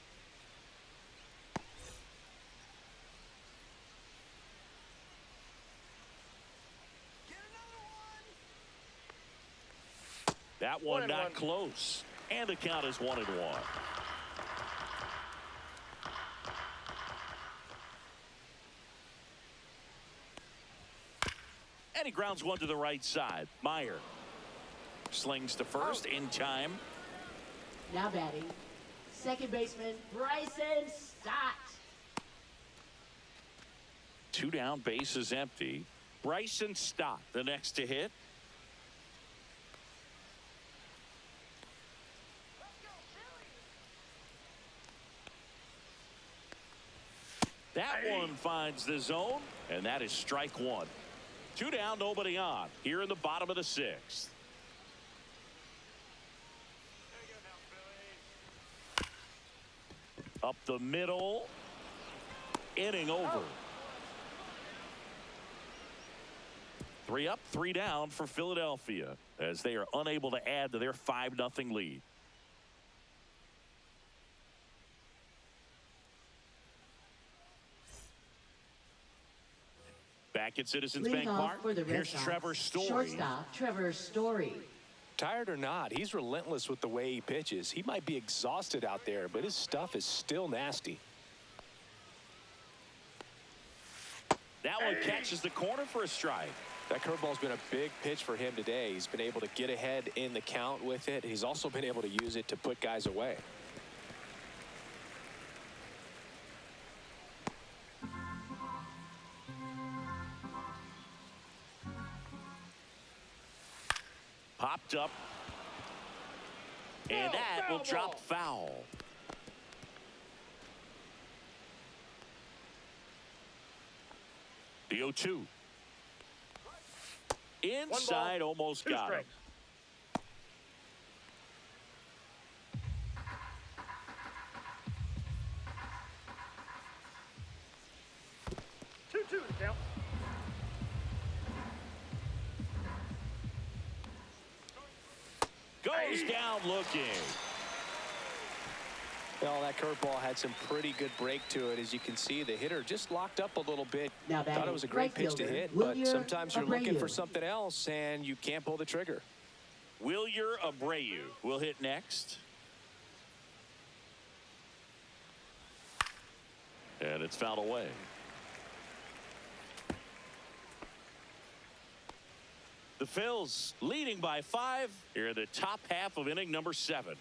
That one not close. And the count is 1-1. And he grounds one to the right side. Meyer slings to first in time. Now batting, second baseman Bryson Stott. 2 down, bases empty. Bryson Stott, the next to hit. That one finds the zone, and that is strike 1. 2 down, nobody on. Here in the bottom of the 6th. Up the middle. Inning over. 3 up, 3 down for Philadelphia as they are unable to add to their 5-0 lead. Back at Citizens Bank Park, For the Red here's Sox, Trevor Story. Shortstop Trevor Story. Tired or not, he's relentless with the way he pitches. He might be exhausted out there, but his stuff is still nasty. That one catches the corner for a strike. That curveball's been a big pitch for him today. He's been able to get ahead in the count with it. He's also been able to use it to put guys away. Popped up. And that will drop foul. The 0-2. Inside, almost got him. 2-2 to count. Goes down looking. Well, that curveball had some pretty good break to it. As you can see, the hitter just locked up a little bit. Now Thought it was a great pitch to hit, but sometimes you're looking for something else and you can't pull the trigger. Wilyer Abreu will hit next. And it's fouled away. The Phils leading by 5 here in the top half of inning number 7.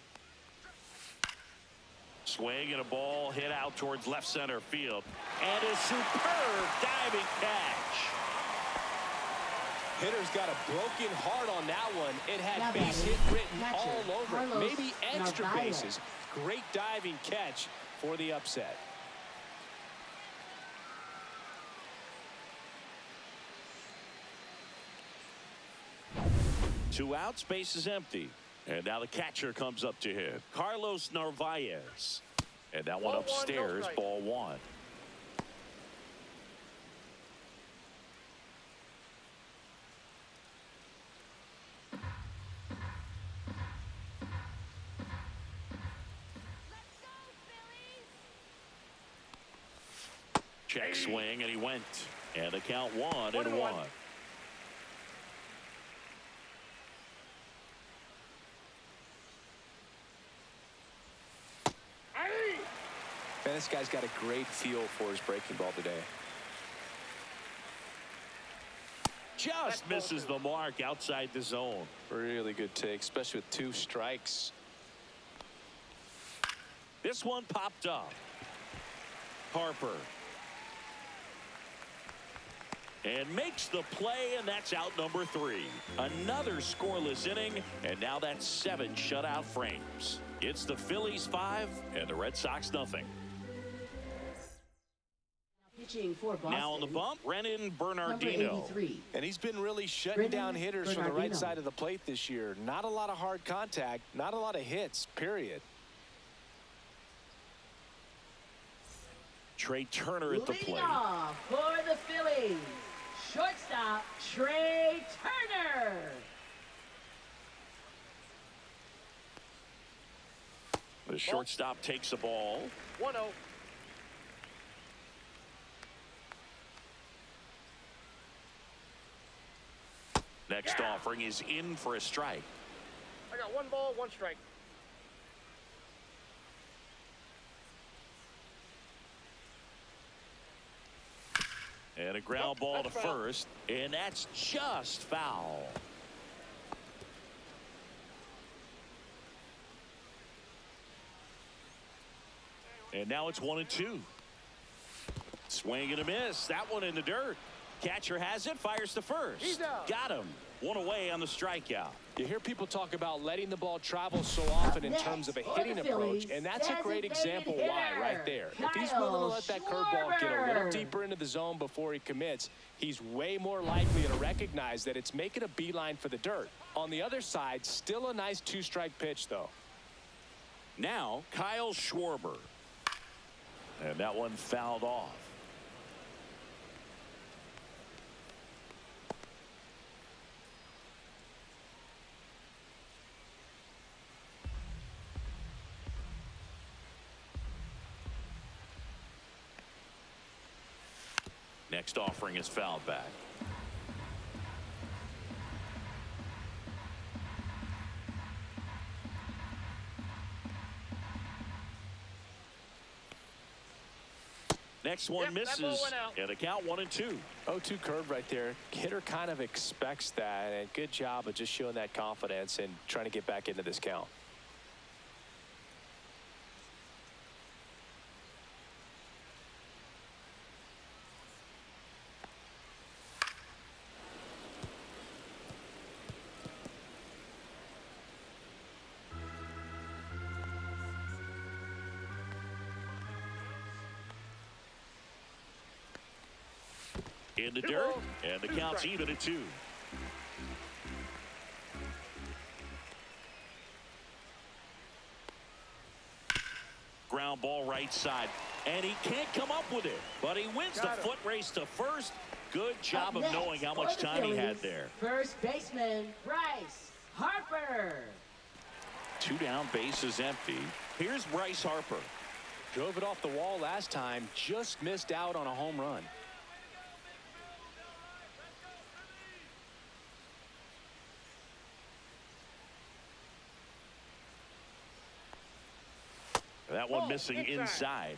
Swing and a ball hit out towards left center field. And a superb diving catch. Hitter's got a broken heart on that one. It had Now base hit written catcher, all over it. Carlos Maybe extra Narvaez. bases. Great diving catch for the upset. Two outs, base is empty. And now the catcher comes up to hit. Carlos Narvaez. And that one Ball upstairs, 1, no strike. ball 1. Check swing, and he went. And the count 1-1. 1-1. Man, this guy's got a great feel for his breaking ball today. Just misses the mark outside the zone. Really good take, especially with 2 strikes. This one popped up. Harper. And makes the play, and that's out number 3. Another scoreless inning, and now that's 7 shutout frames. It's the Phillies 5 and the Red Sox nothing. Pitching for Boston. Now on the bump, Brennan Number Bernardino. 83. And he's been really shutting Brendan down hitters from the right Bernardino. side of the plate this year. Not a lot of hard contact, not a lot of hits, period. Trey Turner at the Leading plate. off for the Phillies, shortstop Trey Turner. The shortstop takes the ball. 1-0. Next offering is in for a strike. I got 1 ball, 1 strike. And a ground ball to That's foul. first, and that's just foul. And now it's 1-2. Swing and a miss. That one in the dirt. Catcher has it, fires to first. He's out. Got him. One away on the strikeout. You hear people talk about letting the ball travel so often in terms of a hitting approach, and that's a great example why right there. If he's willing to let that curveball get a little deeper into the zone before he commits, he's way more likely to recognize that it's making a beeline for the dirt. On the other side, still a nice two-strike pitch, though. Now, Kyle Schwarber. And that one fouled off. Next offering is fouled back. Next one Yep, that ball misses, went out. and a count 1-2. 0-2 curve right there. Hitter kind of expects that, and good job of just showing that confidence and trying to get back into this count. In the dirt, and the count's even at 2. Ground ball right side, and he can't come up with it, but he wins the foot race to first. Good job of knowing how much time he had there. First baseman Bryce Harper. 2 down, bases empty. Here's Bryce Harper. Drove it off the wall last time, just missed out on a home run. That one missing inside.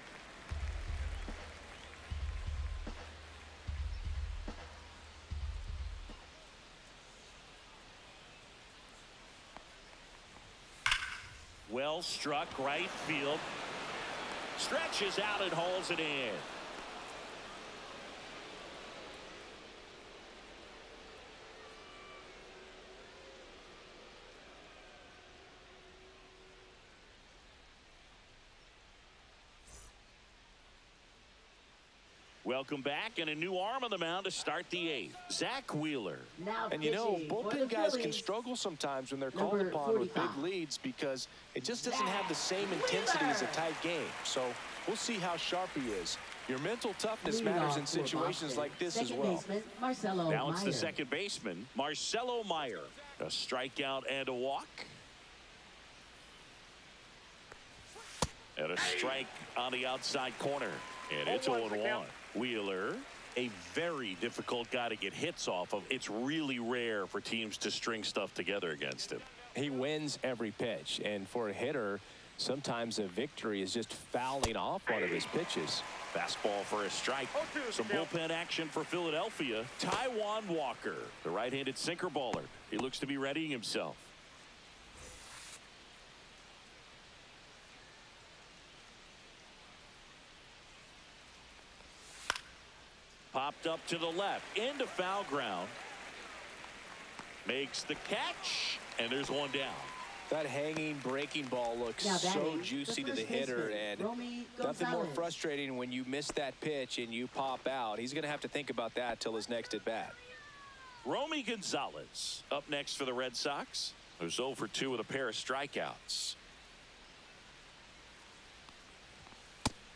Well struck, right field. Stretches out and hauls it in. Welcome back, and a new arm on the mound to start the 8th. Zach Wheeler. Now And you know, pitching for the bullpen guys can Phillies, struggle sometimes when they're called number upon with big 45. leads because it just doesn't have the same intensity as a tight game. So we'll see how sharp he is. Your mental toughness Leading matters off in for situations Boston, like this as second well. baseman, Marcelo Now it's the Meyer. second baseman, Marcelo Meyer. A strikeout and a walk. And a strike on the outside corner. And it's 0-1. Wheeler, a very difficult guy to get hits off of. It's really rare for teams to string stuff together against him. He wins every pitch, and for a hitter, sometimes a victory is just fouling off one of his pitches. Fastball for a strike. 0-2 Some bullpen action for Philadelphia. Taijuan Walker, the right-handed sinker baller. He looks to be readying himself. Popped up to the left, into foul ground. Makes the catch, and there's one down. That hanging breaking ball looks Now so batting, juicy the to the first hitter, baseman, and Romy nothing more Gonzalez. frustrating when you miss that pitch and you pop out. He's going to have to think about that till his next at bat. Romy Gonzalez up next for the Red Sox, who's 0 for 2 with a pair of strikeouts.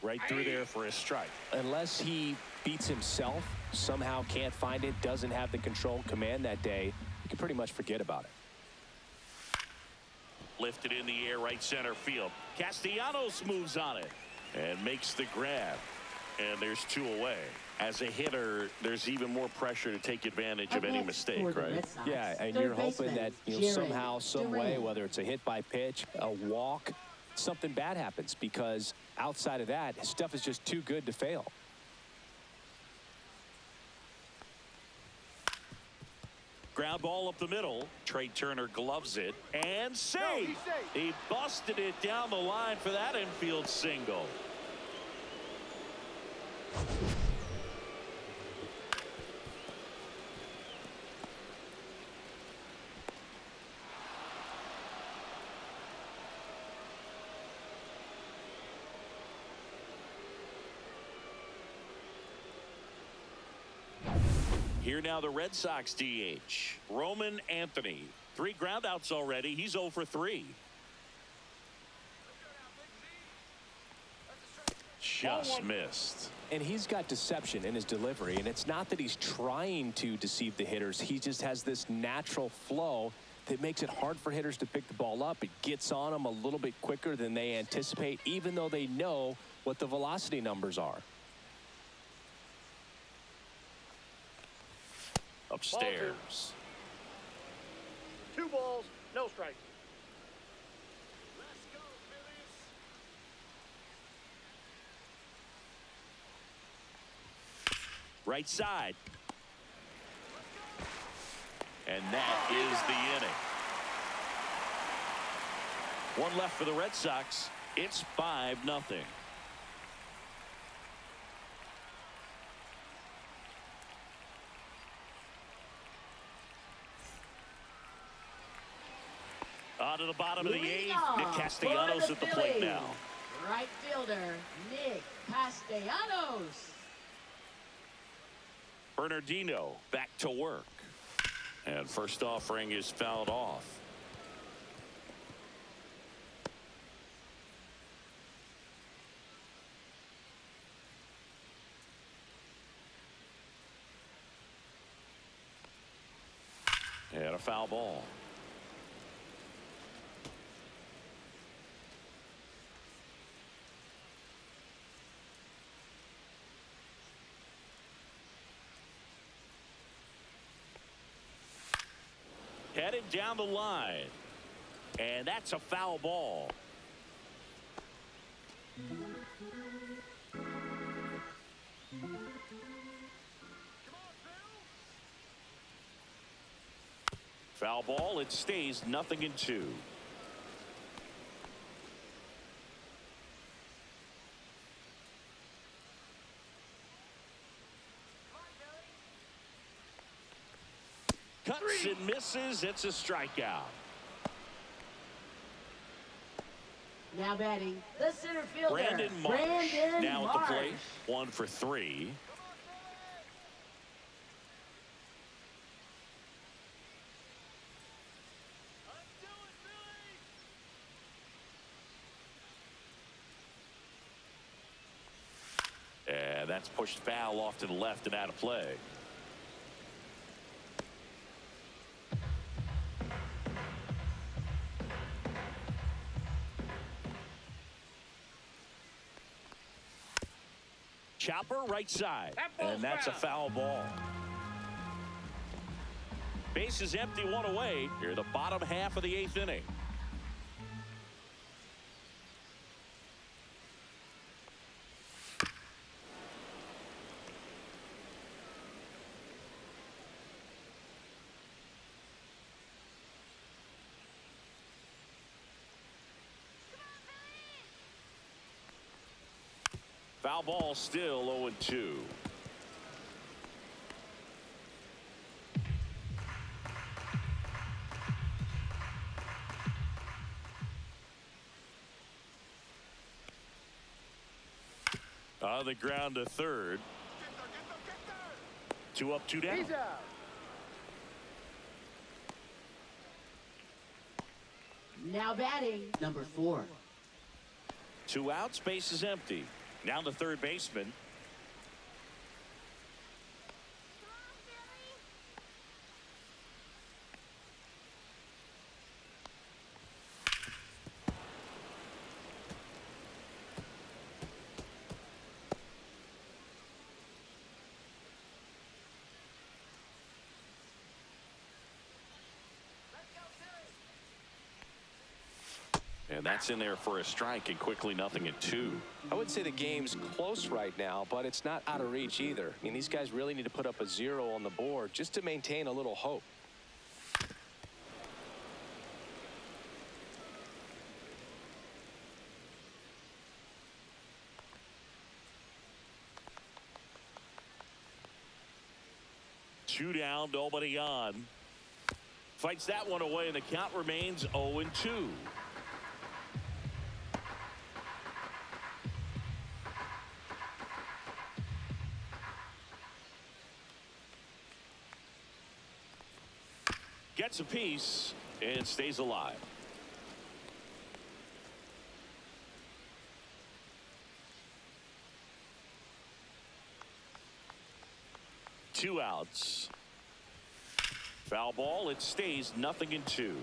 Right through there for a strike. Unless he beats himself, somehow can't find it, doesn't have the control command that day, you can pretty much forget about it. Lifted in the air, right center field. Castellanos moves on it and makes the grab. And there's 2 away. As a hitter, there's even more pressure to take advantage of any mistake, right? Yeah, and Third you're hoping baseman, that Jared somehow, some way, Duran. whether it's a hit by pitch, a walk, something bad happens, because outside of that, his stuff is just too good to fail. Ground ball up the middle. Trey Turner gloves it and safe. he's safe. He busted it down the line for that infield single. Here now the Red Sox DH, Roman Anthony. 3 groundouts already. He's 0 for 3. Just missed. And he's got deception in his delivery, and it's not that he's trying to deceive the hitters. He just has this natural flow that makes it hard for hitters to pick the ball up. It gets on them a little bit quicker than they anticipate, even though they know what the velocity numbers are. Upstairs. 2 balls, no strikes. Right side. And that is the inning. 1 left for the Red Sox. It's 5-0. On to the bottom of the 8th. Nick Castellanos at the plate now. Right fielder, Nick Castellanos. Bernardino back to work. And first offering is fouled off. And a foul ball. Headed down the line. And that's a foul ball. Foul ball. It stays 0-2. Cuts and misses. It's a strikeout. Now batting, the center fielder, Brandon Marsh. Now at the plate. 1 for 3. And that's pushed foul off to the left and out of play. Chopper right side. And that's a foul ball. Base is empty, 1 away. Here the bottom half of the 8th inning. Foul ball, still 0-2. On the ground to third. 2 up, 2 down. He's out. Now batting, number 4. 2 outs, base is empty. Now the third baseman. And that's in there for a strike, and quickly 0-2. I would say the game's close right now, but it's not out of reach either. I mean, these guys really need to put up a 0 on the board just to maintain a little hope. Two down, nobody on. Fights that one away, and the count remains 0-2. Gets a piece and stays alive. Two outs. Foul ball. It stays 0-2.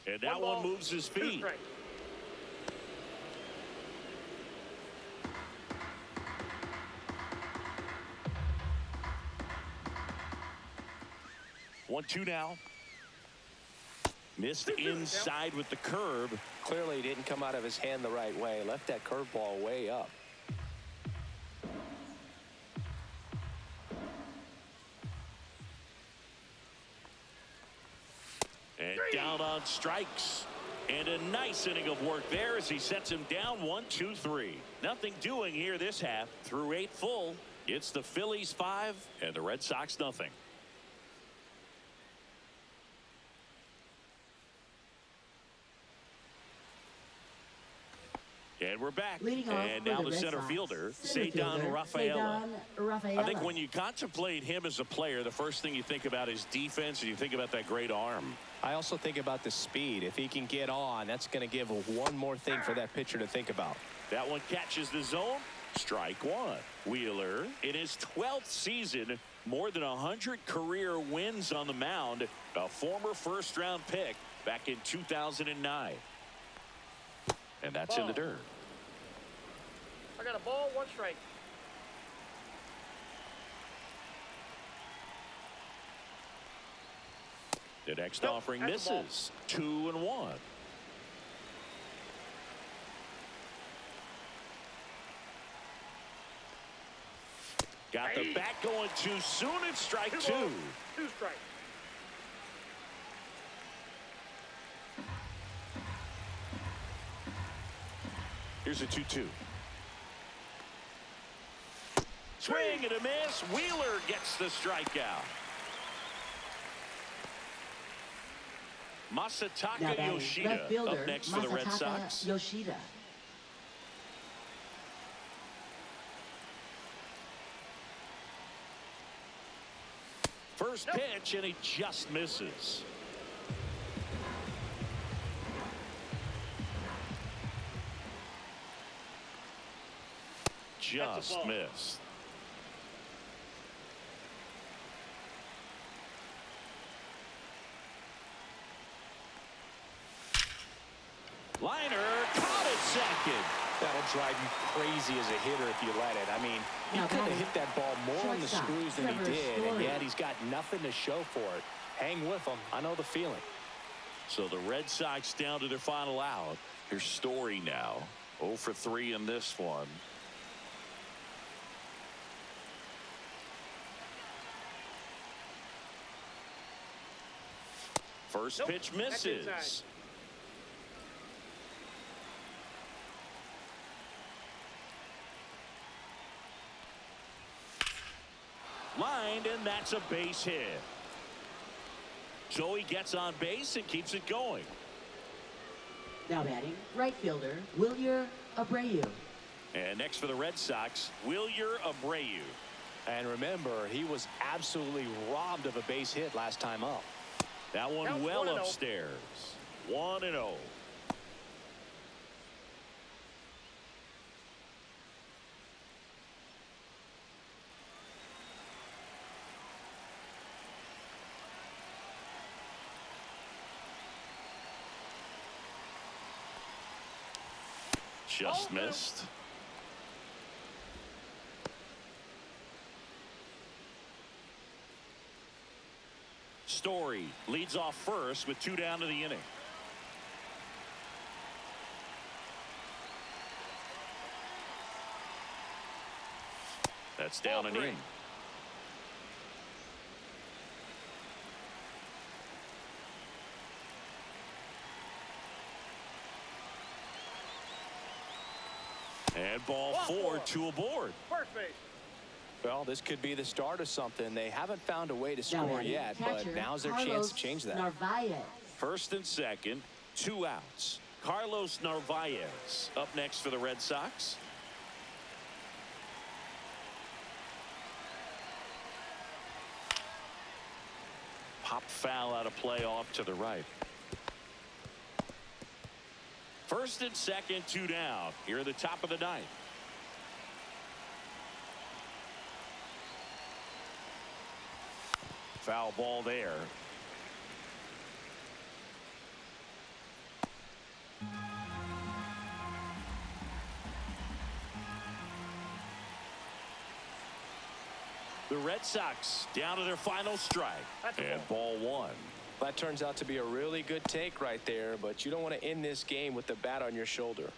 And that one moves his feet. 1-2 now. Missed inside with the curve. Clearly didn't come out of his hand the right way. Left that curveball way up. And down on strikes. And a nice inning of work there as he sets him down 1-2-3. Nothing doing here this half. Through 8 full. It's the Phillies 5 and the Red Sox nothing. And we're back. And now the center fielder, Ceddanne Rafaela. I think when you contemplate him as a player, the first thing you think about is defense, and you think about that great arm. I also think about the speed. If he can get on, that's going to give one more thing for that pitcher to think about. That one catches the zone. Strike one. Wheeler, in his 12th season, more than 100 career wins on the mound. A former first-round pick back in 2009. And that's in the dirt. I got a ball, 1 strike. The next offering misses. 2-1. Got the bat going too soon. It's strike 2. 2 strikes. Here's a 2-2. Swing and a miss. Wheeler gets the strikeout. Masataka Yoshida up next for the Red Sox. Yoshida. First pitch, and he just misses. Just missed. Liner caught at second. That'll drive you crazy as a hitter if you let it. I mean, he could have hit that ball more on the screws than he did, and yet he's got nothing to show for it. Hang with him. I know the feeling. So the Red Sox down to their final out. Here's Story now. 0 for 3 in this one. First pitch misses. Lined, and that's a base hit. So he gets on base and keeps it going. Now batting, right fielder, Wilyer Abreu. And next for the Red Sox, Wilyer Abreu. And remember, he was absolutely robbed of a base hit last time up. That one well upstairs. 1-0. Just missed. Story leads off first with 2 down to the inning. That's down and in. And ball 4, 2 aboard. First base. Well, this could be the start of something. They haven't found a way to score yet, but now's their chance to change that. Narvaez. First and second. 2 outs. Carlos Narvaez up next for the Red Sox. Pop foul out of play off to the right. First and second, 2 down. Here at the top of the ninth. Foul ball there. The Red Sox down to their final strike. And ball 1. That turns out to be a really good take right there, but you don't want to end this game with the bat on your shoulder.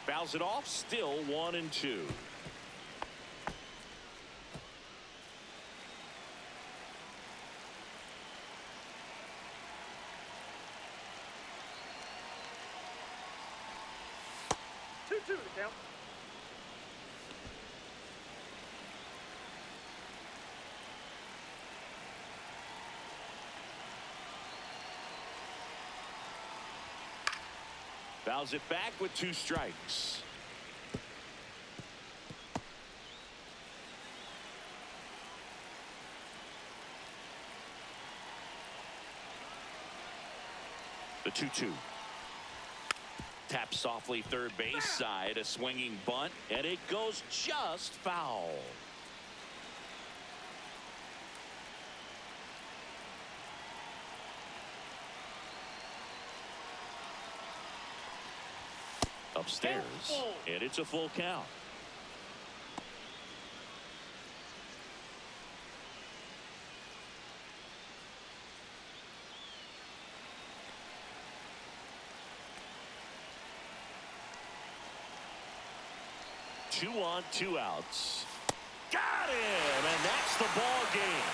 Fouls it off, still 1-2. To the count. Fouls it back with 2 strikes. The 2-2. Tap softly third base side, a swinging bunt, and it goes just foul. Upstairs, and it's a full count. Two on, 2 outs. Got him, and that's the ball game.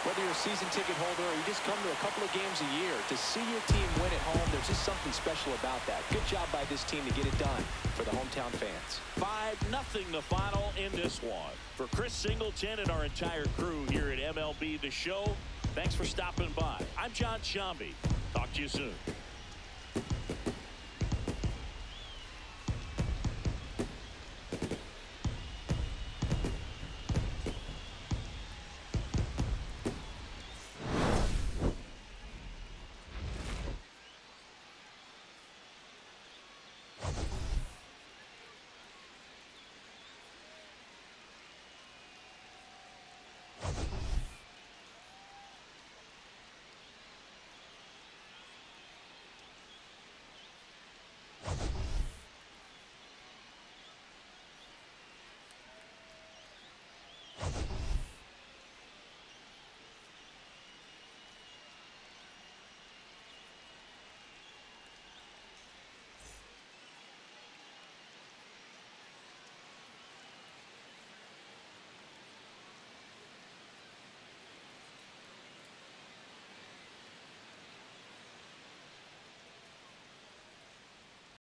Whether you're a season ticket holder or you just come to a couple of games a year, to see your team win at home, there's just something special about that. Good job by this team to get it done for the hometown fans. 5-0 the final in this one. For Chris Singleton and our entire crew here at MLB The Show, thanks for stopping by. I'm John Shambi. Talk to you soon.